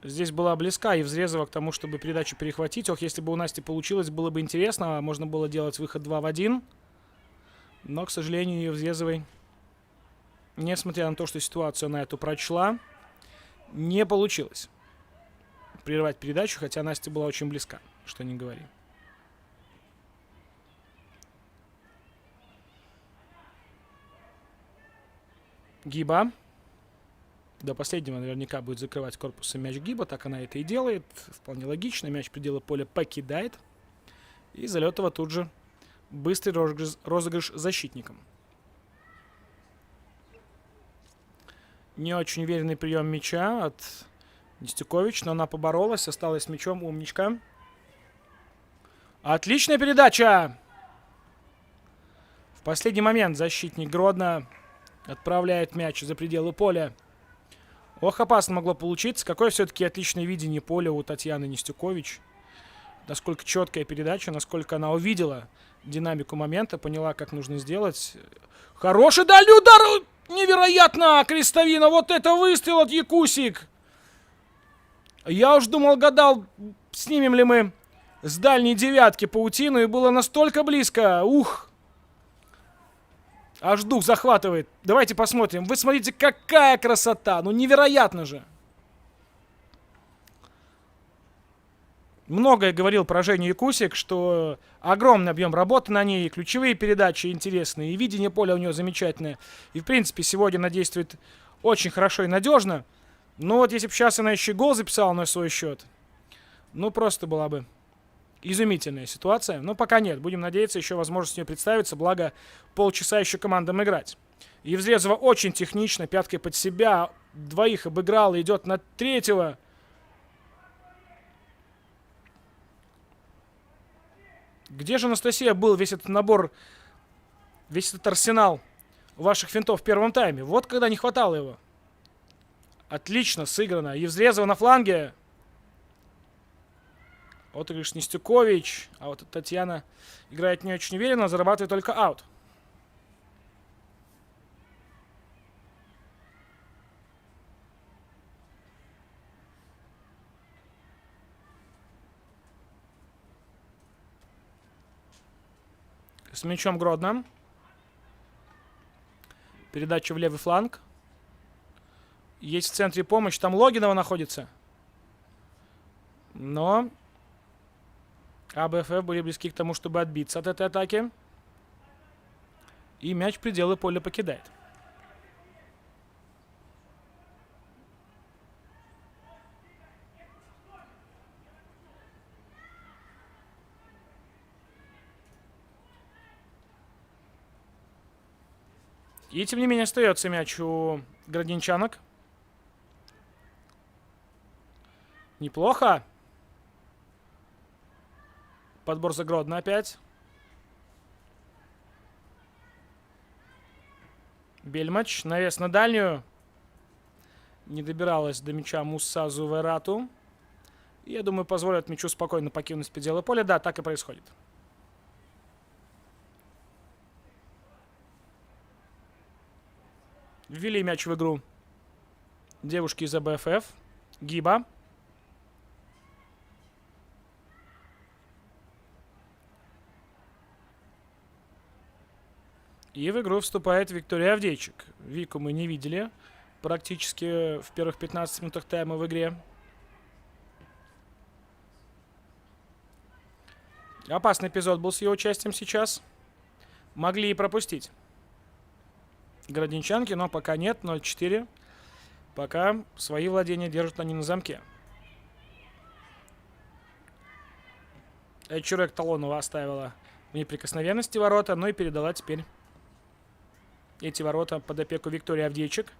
Здесь была близка и Взрезова к тому, чтобы передачу перехватить. Ох, если бы у Насти получилось, было бы интересно. Можно было делать выход 2 в 1. Но, к сожалению, ее Взрезовой, несмотря на то, что ситуацию она эту прочла, не получилось прервать передачу, хотя Настя была очень близка, что не говори. Гиба. До последнего наверняка будет закрывать корпусом мяч Гиба. Так она это и делает. Вполне логично. Мяч пределы поля покидает. И Залетова тут же быстрый розыгрыш защитником. Не очень уверенный прием мяча от Нестюкович, но она поборолась. Осталась с мячом, умничка. Отличная передача! В последний момент защитник Гродно отправляет мяч за пределы поля. Ох, опасно могло получиться. Какое все-таки отличное видение поля у Татьяны Нестюкович. Насколько четкая передача, насколько она увидела динамику момента, поняла, как нужно сделать. Хороший дальний удар! Невероятно! Крестовина! Вот это выстрел от Якусик! Я уж думал, гадал, снимем ли мы с дальней девятки паутину, и было настолько близко. Ух! Аж дух захватывает. Давайте посмотрим. Вы смотрите, какая красота. Ну, невероятно же. Многое говорил про Женю Якусик, что огромный объем работы на ней, и ключевые передачи интересные, и видение поля у нее замечательное. И, в принципе, сегодня она действует очень хорошо и надежно. Но вот если бы сейчас она еще гол записала на свой счет, ну, просто была бы изумительная ситуация. Но пока нет. Будем надеяться, еще возможность у нее представится. Благо, полчаса еще командам играть. Евзрезова очень технично, пяткой под себя. Двоих обыграл, идет на третьего. Где же, Анастасия, был весь этот набор, весь этот арсенал ваших финтов в первом тайме? Вот когда не хватало его. Отлично сыграно. Евзрезова на фланге. Вот, говоришь, Нестюкович. А вот Татьяна играет не очень уверенно, зарабатывает только аут. С мячом Гродно. Передача в левый фланг. Есть в центре помощь. Там Логинова находится. Но АБФ были близки к тому, чтобы отбиться от этой атаки. И мяч пределы поля покидает. И тем не менее остается мяч у градинчанок. Неплохо. Подбор за Гродно опять. Бельмач. Навес на дальнюю. Не добиралась до мяча Муса Зуверату. Я думаю, позволят мячу спокойно покинуть пределы поля. Да, так и происходит. Ввели мяч в игру девушки из АБФ. Гиба. И в игру вступает Виктория Авдейчик. Вику мы не видели практически в первых 15 минутах тайма в игре. Опасный эпизод был с ее участием сейчас. Могли и пропустить градинчанки, но пока нет. 0-4. Пока свои владения держат они на замке. Чурек Талонова оставила в неприкосновенности ворота, но и передала теперь эти ворота под опеку Виктории Авдейчик.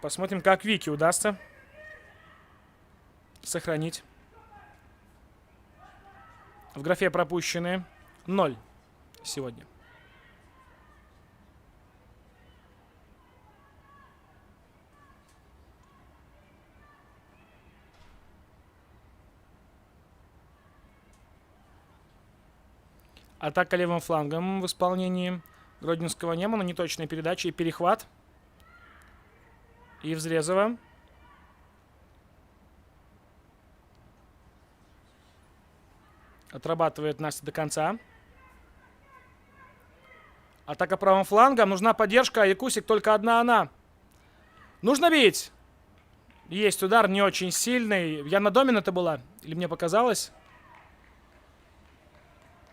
Посмотрим, как Вике удастся сохранить. В графе пропущенные 0 сегодня. Атака левым флангом в исполнении Гродненского Немана. Неточная передача и перехват. И Взрезова. Отрабатывает Настя до конца. Атака правым флангом. Нужна поддержка. Якусик только одна она. Нужно бить. Есть удар не очень сильный. Яна Домин это была? Или мне показалось?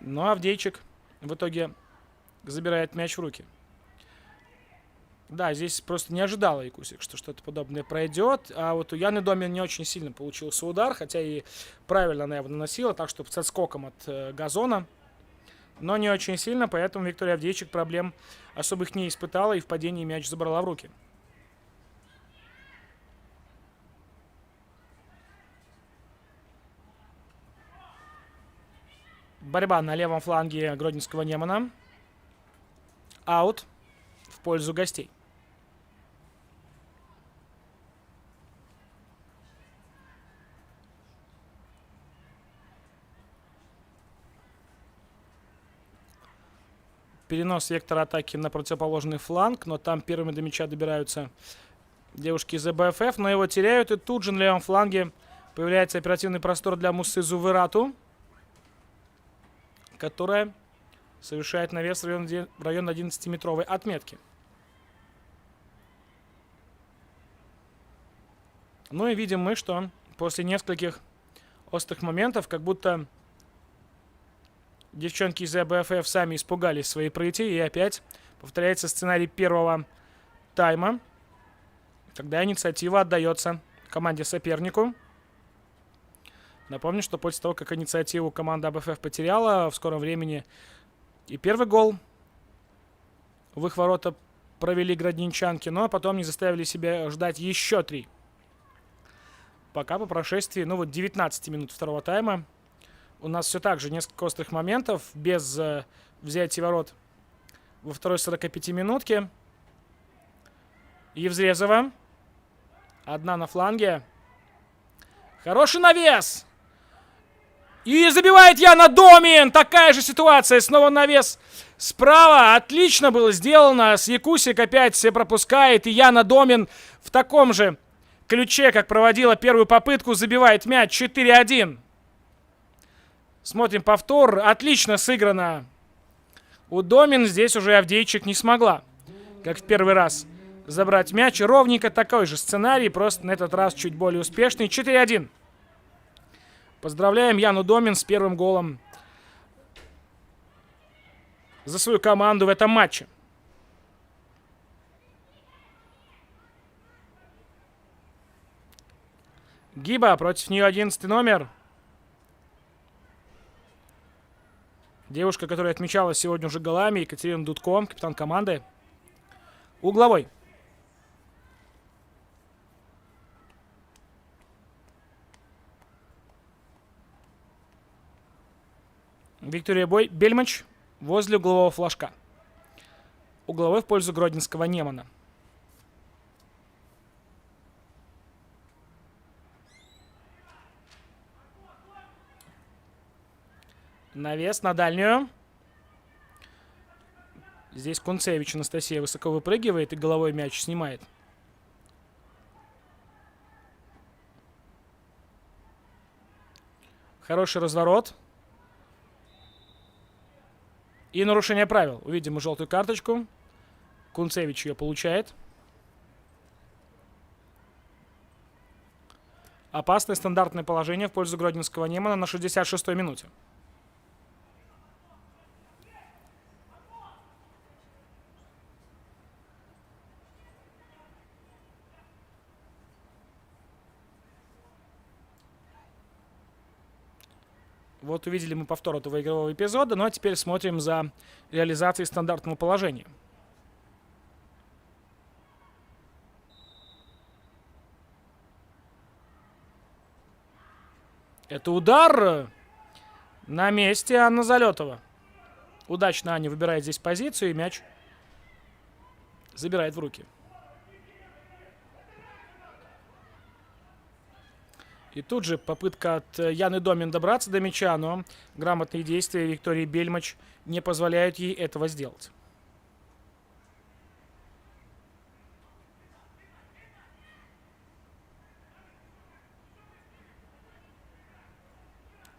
Но Авдейчик в итоге забирает мяч в руки. Да, здесь просто не ожидала Якусик, что что-то подобное пройдет. А вот у Яны Домин не очень сильно получился удар. Хотя и правильно она его наносила. Так что с отскоком от газона. Но не очень сильно. Поэтому Виктория Авдейчик проблем особых не испытала. И в падении мяч забрала в руки. Борьба на левом фланге Гродненского Немана. Аут в пользу гостей. Перенос вектора атаки на противоположный фланг, но там первыми до мяча добираются девушки из АБФФ, но его теряют. И тут же на левом фланге появляется оперативный простор для Муссы Зуверату, которая совершает навес в район 11-метровой отметки. Ну и видим мы, что после нескольких острых моментов, как будто девчонки из АБФФ сами испугались своей прыти. И опять повторяется сценарий первого тайма, когда инициатива отдается команде сопернику. Напомню, что после того, как инициативу команда АБФФ потеряла, в скором времени и первый гол в их ворота провели градничанки, но потом не заставили себя ждать еще 3. Пока по прошествии, 19 минут второго тайма у нас все так же несколько острых моментов без взятия ворот во второй 45-минутке. Евзрезова. Одна на фланге. Хороший навес! И забивает Яна Домин! Такая же ситуация. Снова навес справа. Отлично было сделано. С Якусик опять все пропускает. И Яна Домин в таком же ключе, как проводила первую попытку, забивает мяч. 4-1. Смотрим повтор. Отлично сыграно. У Домин здесь уже Авдейчик не смогла, как в первый раз, забрать мяч. Ровненько такой же сценарий, просто на этот раз чуть более успешный. 4-1. Поздравляем Яну Домин с первым голом за свою команду в этом матче. Гиба, против нее 11 номер. Девушка, которая отмечалась сегодня уже голами, Екатерина Дудко, капитан команды. Угловой. Виктория Бельмач возле углового флажка. Угловой в пользу гродненского Немана. Навес на дальнюю. Здесь Кунцевич Анастасия высоко выпрыгивает и головой мяч снимает. Хороший разворот. И нарушение правил. Увидим мы желтую карточку. Кунцевич ее получает. Опасное стандартное положение в пользу гродненского Немана на 66-й минуте. Вот увидели мы повтор этого игрового эпизода, ну а теперь смотрим за реализацией стандартного положения. Это удар на месте Анна Залетова. Удачно Аня выбирает здесь позицию, и мяч забирает в руки. И тут же попытка от Яны Домин добраться до мяча, но грамотные действия Виктории Бельмач не позволяют ей этого сделать.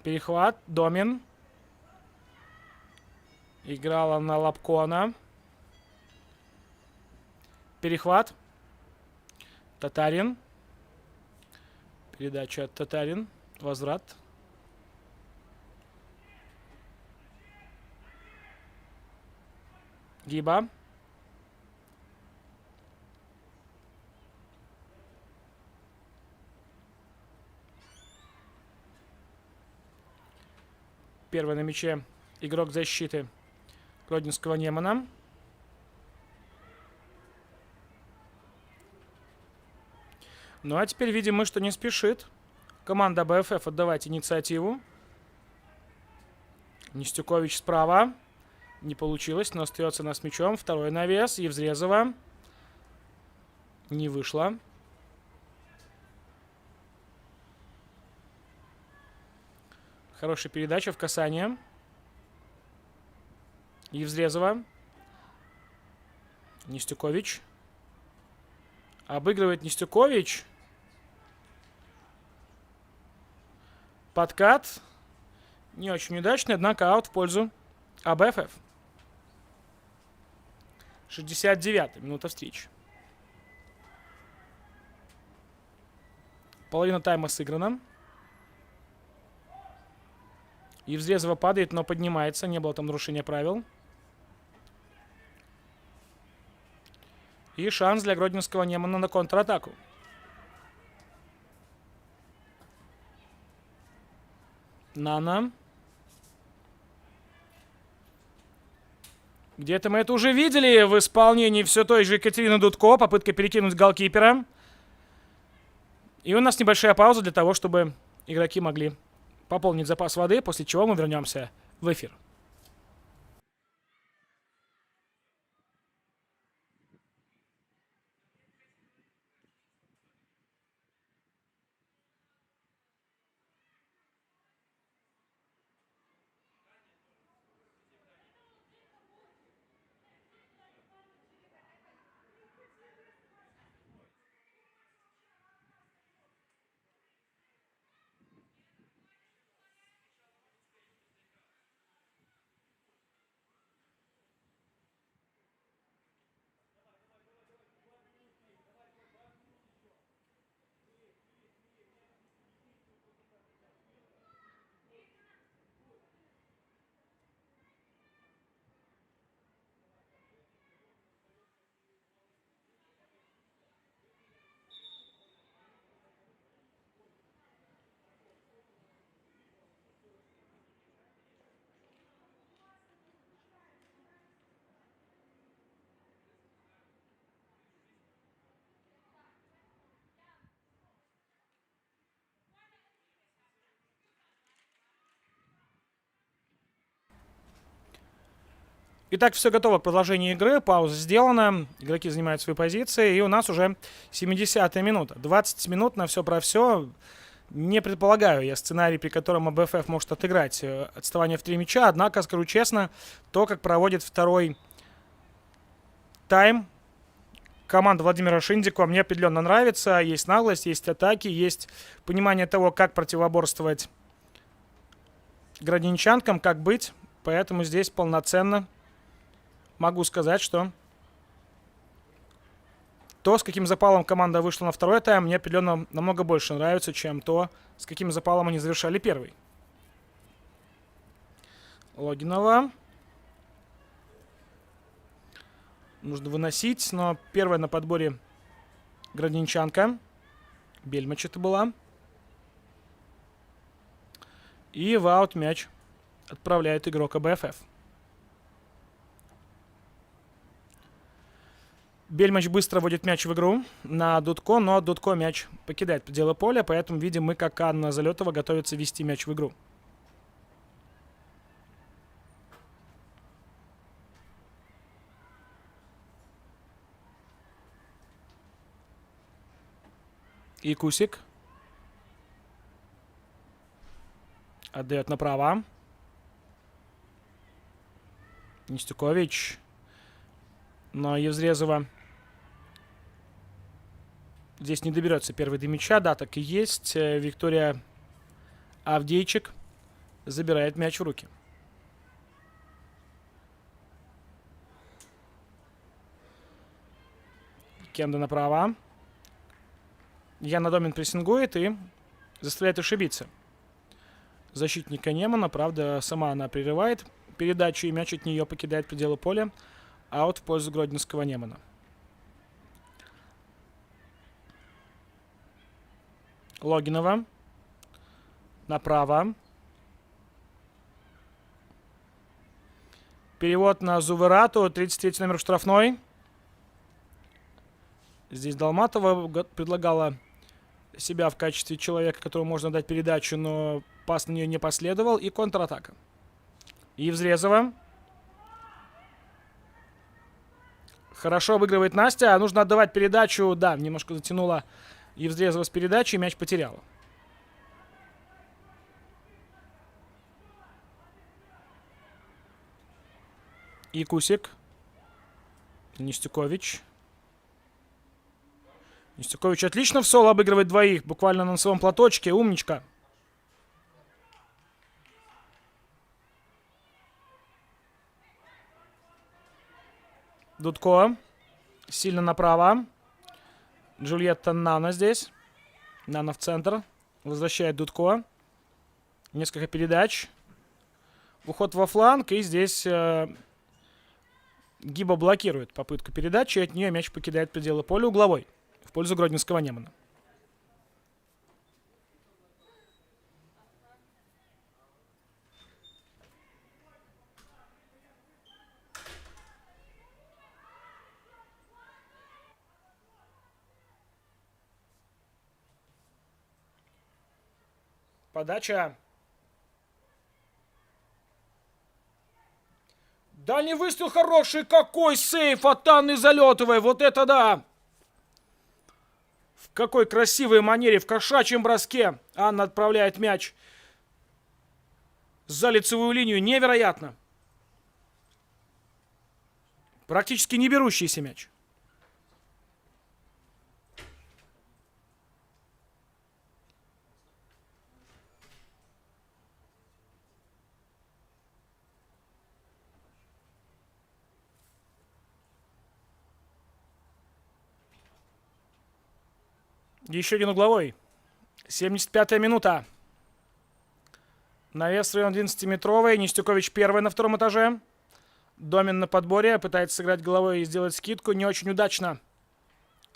Перехват. Домин. Играла на Лапкона. Перехват. Татарин. Передача от Татарин. Возврат. Гиба. Первый на мяче игрок защиты гродненского Немана. Ну а теперь видим мы, что не спешит команда АБФФ отдавать инициативу. Нестюкович справа. Не получилось, но остается у нас мячом. Второй навес. Евзрезова. Не вышло. Хорошая передача в касание. Евзрезова. Нестюкович. Обыгрывает Нестюкович. Подкат. Не очень удачный, однако аут в пользу АБФФ. 69-я минута встречи. Половина тайма сыграна. Евзрезова падает, но поднимается. Не было там нарушения правил. И шанс для гродненского Немана на контратаку. Нана. Где-то мы это уже видели в исполнении все той же Екатерины Дудко. Попытка перекинуть голкипера. И у нас небольшая пауза для того, чтобы игроки могли пополнить запас воды, после чего мы вернемся в эфир. Итак, все готово к продолжению игры. Пауза сделана. Игроки занимают свои позиции. И у нас уже 70-я минута. 20 минут на все про все. Не предполагаю я сценарий, при котором АБФФ может отыграть отставание в 3 мяча. Однако, скажу честно, то, как проводит второй тайм команда Владимира Шиндикова, мне определенно нравится. Есть наглость, есть атаки, есть понимание того, как противоборствовать градинчанкам, как быть. Поэтому здесь полноценно могу сказать, что то, с каким запалом команда вышла на второй тайм, мне определенно намного больше нравится, чем то, с каким запалом они завершали первый. Логинова. Нужно выносить, но первая на подборе градинчанка. Бельмач это была. И в аут мяч отправляет игрок АБФФ. Бельмач быстро вводит мяч в игру на Дудко, но Дудко мяч покидает пределы поля, поэтому видим мы, как Анна Залетова готовится ввести мяч в игру. И Кусик отдает направо. Нестюкович. Но Евзрезова здесь не доберется первый до мяча. Да, так и есть. Виктория Авдейчик забирает мяч в руки. Кенда направо. Яна Домин прессингует и заставляет ошибиться защитника Немана. Правда, сама она прерывает передачу, и мяч от нее покидает пределы поля. Аут в пользу гродненского Немана. Логинова. Направо. Перевод на Зуверату. 33 номер штрафной. Здесь Долматова предлагала себя в качестве человека, которому можно дать передачу, но пас на нее не последовал. И контратака. Евзрезова. Хорошо обыгрывает Настя. Нужно отдавать передачу. Да, немножко затянула Евзрезова с передачи. Мяч потеряла. И Кусик. Нестюкович. Нестюкович отлично в соло обыгрывает двоих. Буквально на своем платочке. Умничка. Дудко. Сильно направо. Джульетта Нана здесь. Нана в центр. Возвращает Дудко. Несколько передач. Уход во фланг. И здесь Гиба блокирует попытку передачи. И от нее мяч покидает пределы поля угловой. В пользу гродненского Немана. Подача. Дальний выстрел хороший. Какой сейф от Анны Залетовой. Вот это да. В какой красивой манере. В кошачьем броске. Анна отправляет мяч за лицевую линию. Невероятно. Практически не берущийся мяч. Еще один угловой. 75-я минута. Навес в район 11-метровый. Нестюкович первый на втором этаже. Домин на подборе. Пытается сыграть головой и сделать скидку. Не очень удачно.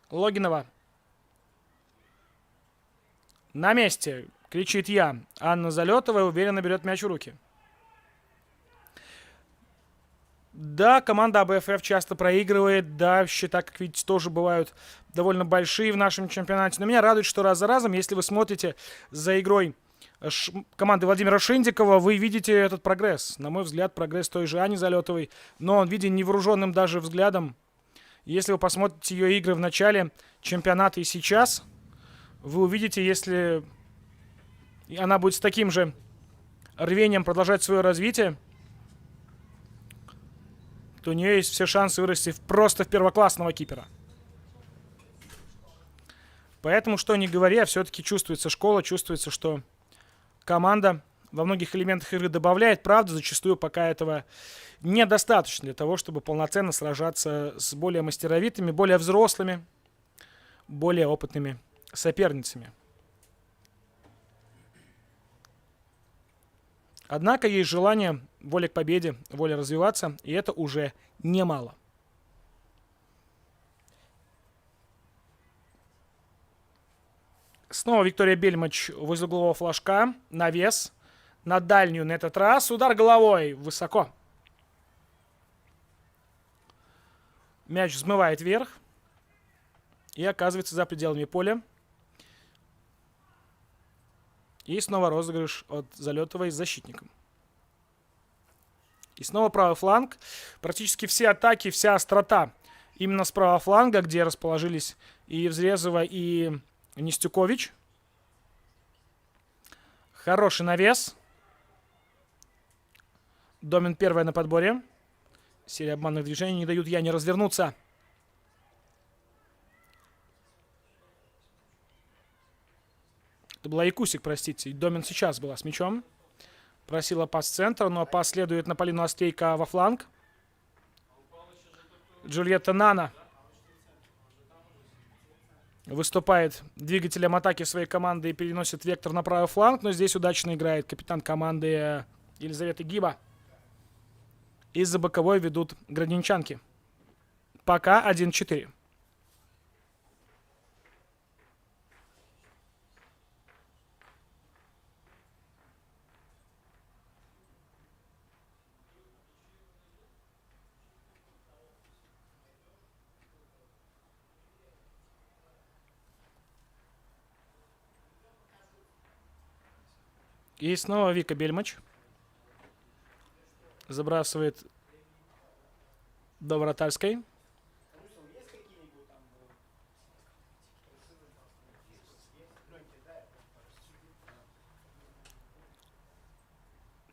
Логинова. На месте. Кричит я. Анна Залетова уверенно берет мяч в руки. Да, команда АБФФ часто проигрывает. Да, счета, как видите, тоже бывают довольно большие в нашем чемпионате. Но меня радует, что раз за разом, если вы смотрите за игрой команды Владимира Шиндикова, вы видите этот прогресс. На мой взгляд, прогресс той же Ани Залетовой. Но он виден невооруженным даже взглядом. Если вы посмотрите ее игры в начале чемпионата и сейчас, вы увидите, если она будет с таким же рвением продолжать свое развитие, то у нее есть все шансы вырасти просто в первоклассного кипера. Поэтому, что ни говоря, все-таки чувствуется школа, чувствуется, что команда во многих элементах игры добавляет. Правда, зачастую пока этого недостаточно для того, чтобы полноценно сражаться с более мастеровитыми, более взрослыми, более опытными соперницами. Однако есть желание, воля к победе, воля развиваться, и это уже немало. Снова Виктория Бельмач возле углового флажка. Навес. На дальнюю на этот раз. Удар головой. Высоко. Мяч взмывает вверх. И оказывается за пределами поля. И снова розыгрыш от Залетовой с защитником. И снова правый фланг. Практически все атаки, вся острота именно с правого фланга, где расположились и Взрезова, и Нестюкович. Хороший навес. Домин первая на подборе. Серия обманных движений не дают Яне развернуться. Это была Якусик, простите. Домин сейчас была с мячом. Просила пас в центр, но пас следует на Полину Острейко во фланг. Джульетта Нана выступает двигателем атаки своей команды и переносит вектор на правый фланг. Но здесь удачно играет капитан команды Елизавета Гиба. Из-за боковой ведут градинчанки. Пока 1-4. И снова Вика Бельмач. Забрасывает до вратарской.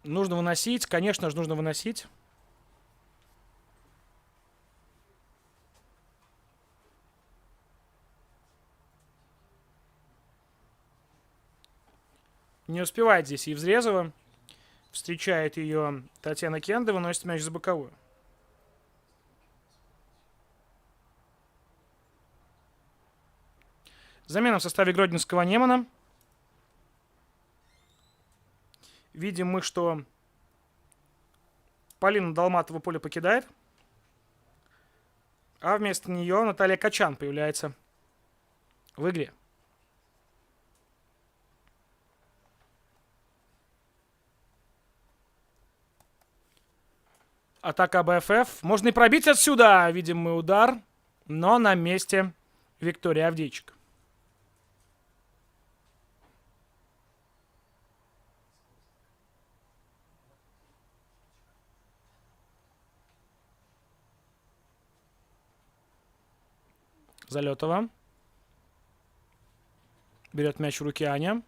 Нужно выносить. Конечно же, нужно выносить. Не успевает здесь Евзрезова. Встречает ее Татьяна Кенда, выносит мяч за боковую. Замена в составе гродненского Немана. Видим мы, что Полина Долматова поле покидает. А вместо нее Наталья Качан появляется в игре. Атака АБФФ. Можно и пробить отсюда. Видим мы удар. Но на месте Виктория Авдейчик. Залетова. Берет мяч в руки Аня.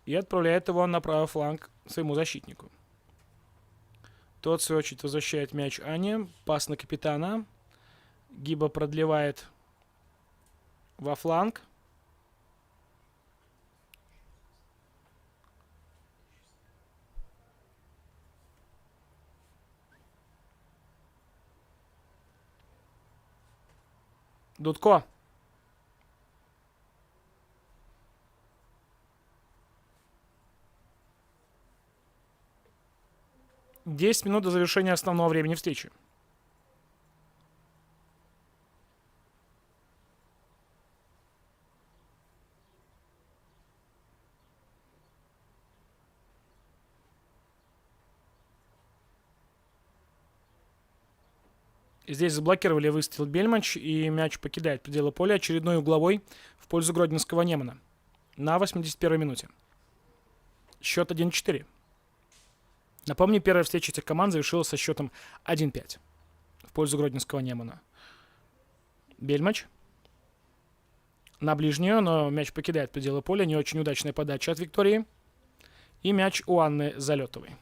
И отправляет его на правый фланг своему защитнику. Тот, в свою очередь, возвращает мяч Ане. Пас на капитана. Гиба продлевает во фланг. Дудко. Десять минут до завершения основного времени встречи. Здесь заблокировали выстрел Бельмач, и мяч покидает пределы поля очередной угловой в пользу гродненского Немана на 81-й минуте. Счет 1-4. Напомню, первая встреча этих команд завершилась со счетом 1-5 в пользу гродненского Немана. Бельмач на ближнюю, но мяч покидает пределы поля. Не очень удачная подача от Виктории. И мяч у Анны Залетовой.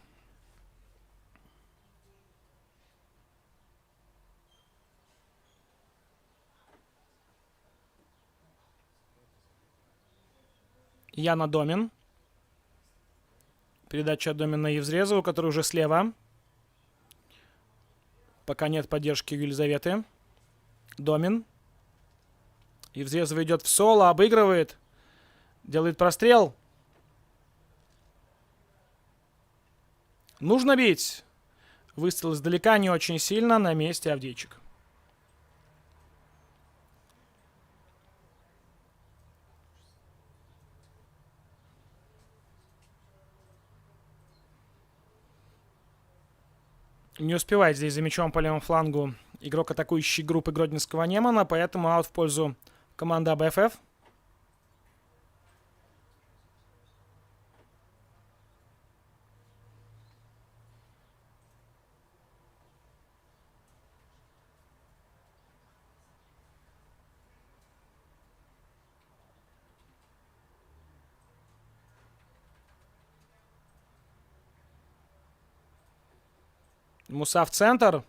Яна Домин. Передача от Домина на Евзрезову, который уже слева. Пока нет поддержки у Елизаветы. Домин. Евзрезова идет в соло, обыгрывает. Делает прострел. Нужно бить. Выстрел издалека не очень сильно. На месте Авдейчик. Не успевает здесь за мячом по левому флангу игрок атакующей группы гродненского Немана, поэтому аут в пользу команды АБФФ. Муса в центр.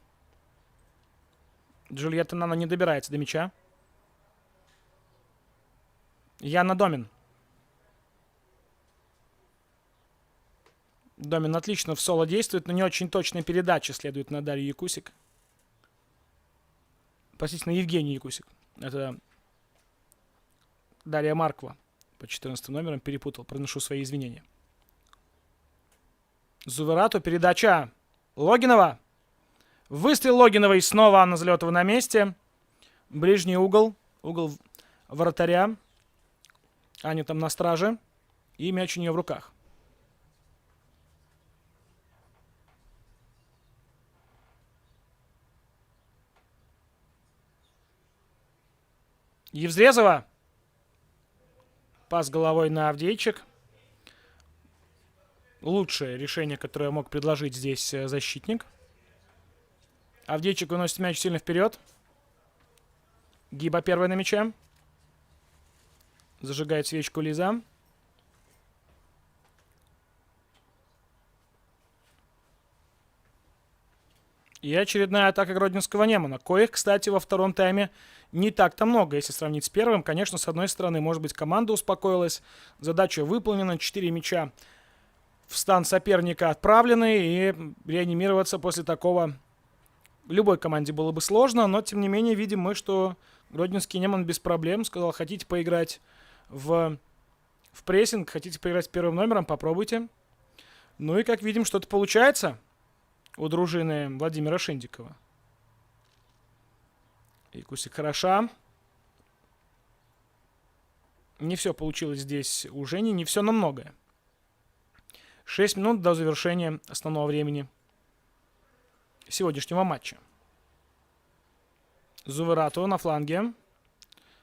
Джульетта Нана не добирается до мяча. Яна Домин. Домин отлично в соло действует, но не очень точная передача следует на Дарью Якусик. Простите, на Евгению Якусик. Это Дарья Маркова по 14 номерам. Перепутал. Приношу свои извинения. Зуверату. Передача Логинова. Выстрел Логиновой. Снова Анна Залетова на месте. Ближний угол. Угол вратаря. Аня там на страже. И мяч у нее в руках. Евзрезова. Пас головой на Авдейчик. Лучшее решение, которое мог предложить здесь защитник. Авдейчик выносит мяч сильно вперед. Гиба первая на мяче. Зажигает свечку Лиза. И очередная атака гродненского Немана, коих, кстати, во втором тайме не так-то много, если сравнить с первым. Конечно, с одной стороны, может быть, команда успокоилась, задача выполнена, 4 мяча в стан соперника отправлены, и реанимироваться после такого любой команде было бы сложно, но, тем не менее, видим мы, что гродненский Неман без проблем сказал: хотите поиграть в прессинг, хотите поиграть с первым номером, попробуйте. Ну и, как видим, что-то получается у дружины Владимира Шиндикова. Якусик хороша. Не все получилось здесь у Жени, не все, но многое. 6 минут до завершения основного времени сегодняшнего матча. Зуверато на фланге.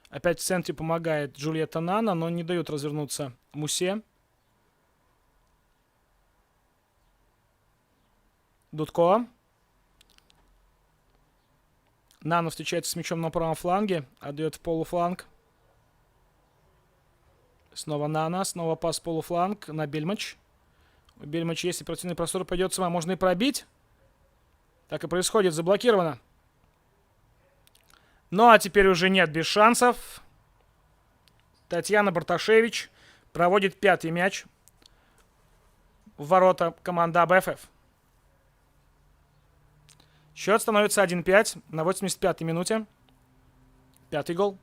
Опять в центре помогает Джульетта Нана, но не дают развернуться Мусе. Дудко. Нана встречается с мячом на правом фланге, отдает в полуфланг. Снова Нана, снова пас в полуфланг на Бельмач. У Бельмача, если противный простор пойдет сама, можно и пробить. Так и происходит, заблокировано. Ну а теперь уже нет, без шансов. Татьяна Барташевич проводит 5-й мяч в ворота команды АБФФ. Счет становится 1-5 на 85-й минуте. 5-й гол.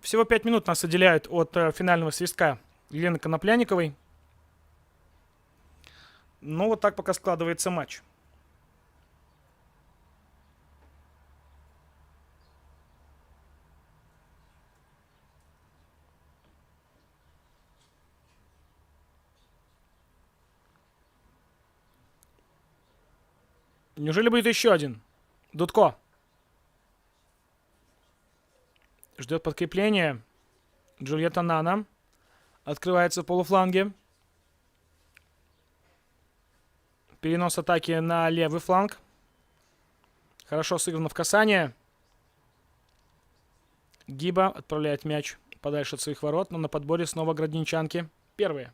Всего 5 минут нас отделяют от финального свистка Елены Конопляниковой. Ну, вот так пока складывается матч. Неужели будет еще один? Дудко. Ждет подкрепление. Джульетта Нана. Открывается в полуфланге. Перенос атаки на левый фланг. Хорошо сыграно в касание. Гиба отправляет мяч подальше от своих ворот, но на подборе снова гродненчанки. Первые.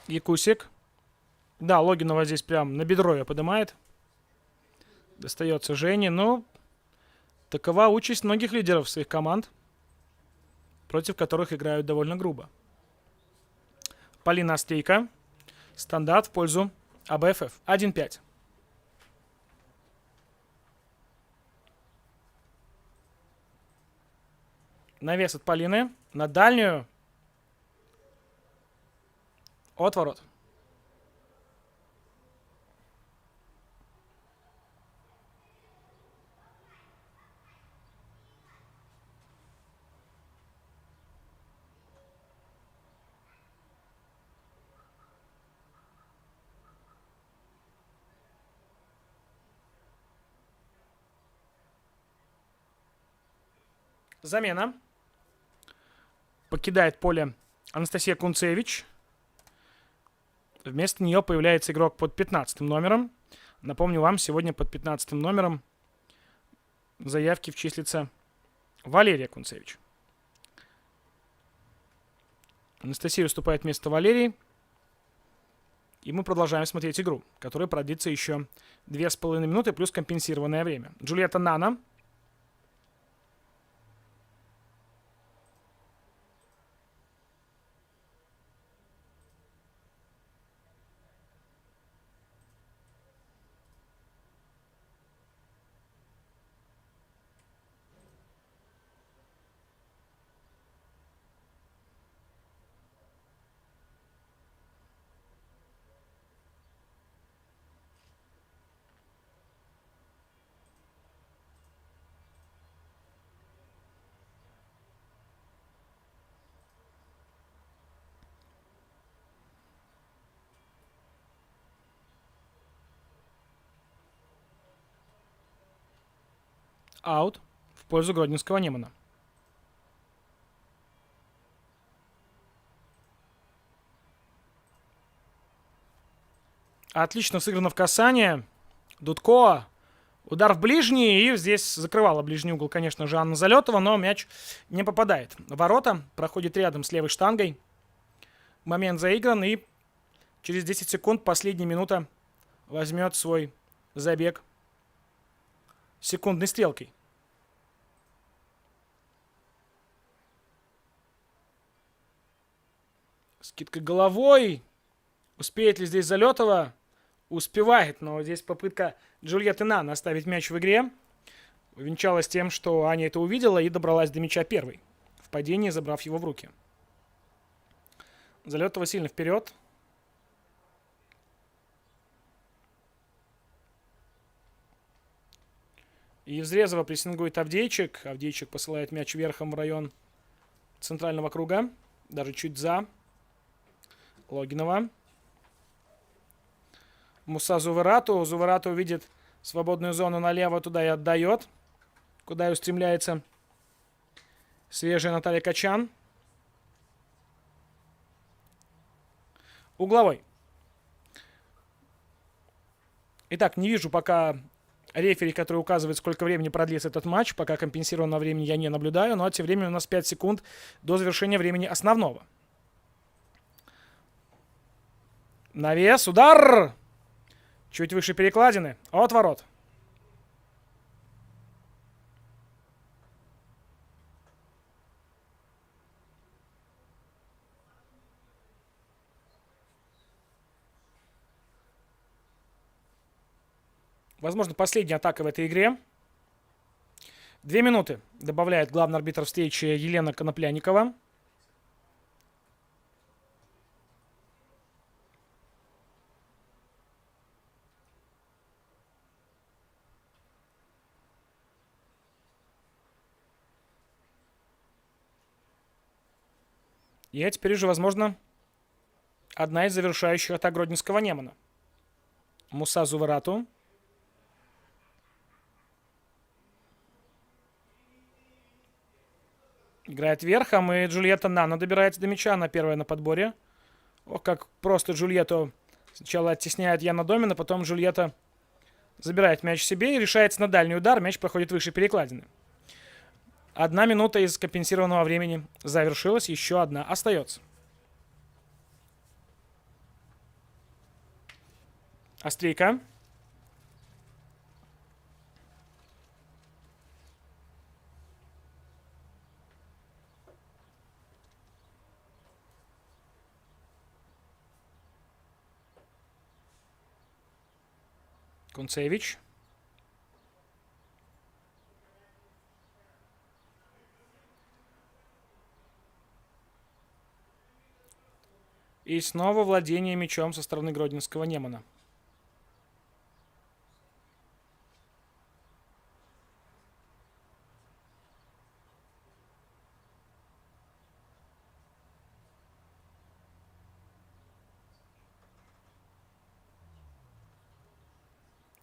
Якусик. Да, Логинова здесь прям на бедро ее поднимает. Достается Жене. Но такова участь многих лидеров своих команд, против которых играют довольно грубо. Полина Острейка. Стандарт в пользу АБФФ. 1-5. Навес от Полины на дальнюю. От ворот. Замена. Покидает поле Анастасия Кунцевич. Вместо нее появляется игрок под 15 номером. Напомню вам, сегодня под 15 номером в заявке числится Валерия Кунцевич. Анастасия выступает вместо Валерии. И мы продолжаем смотреть игру, которая продлится еще 2,5 минуты плюс компенсированное время. Джульетта Нана. Аут в пользу гродненского Немана. Отлично сыграно в касание. Дудко. Удар в ближний. И здесь закрывала ближний угол, конечно же, Анна Залетова. Но мяч не попадает в ворота. Проходит рядом с левой штангой. Момент заигран. И через 10 секунд, последняя минута, возьмет свой забег секундной стрелкой. Скидка головой. Успеет ли здесь Залетова? Успевает, но здесь попытка Джульетты Нан оставить мяч в игре увенчалась тем, что Аня это увидела и добралась до мяча первой, в падении забрав его в руки. Залетова сильно вперед. И Взрезова прессингует Авдейчик. Авдейчик посылает мяч верхом в район центрального круга, даже чуть за Логинова. Муса Зуварату. Зуварату видит свободную зону налево, туда и отдает. Куда и устремляется свежая Наталья Качан. Угловой. Итак, не вижу пока рефери, который указывает, сколько времени продлится этот матч. Пока компенсированного времени я не наблюдаю. Но тем временем у нас 5 секунд до завершения времени основного. Навес. Удар! Чуть выше перекладины. От ворот. Возможно, последняя атака в этой игре. 2 минуты добавляет главный арбитр встречи Елена Конопляникова. И теперь уже, возможно, одна из завершающих атак гродненского Немана. Муса Зуварату. Играет верхом, и Джульетта Нана добирается до мяча. Она первая на подборе. Ох, как просто Джульетту сначала оттесняет Яна Домина, потом Джульетта забирает мяч себе и решается на дальний удар. Мяч проходит выше перекладины. 1 минута из компенсированного времени завершилась. Еще одна остается. Острейка. Кунцевич. И снова владение мячом со стороны гродненского Немана.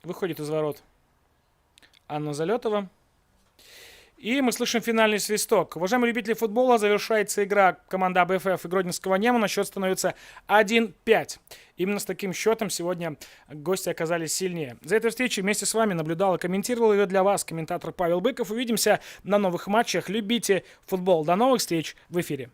Выходит из ворот Анна Залетова. И мы слышим финальный свисток. Уважаемые любители футбола, завершается игра команды АБФ и Гродненского Немана. Счет становится 1-5. Именно с таким счетом сегодня гости оказались сильнее. За этой встречей вместе с вами наблюдал и комментировал ее для вас комментатор Павел Быков. Увидимся на новых матчах. Любите футбол. До новых встреч в эфире.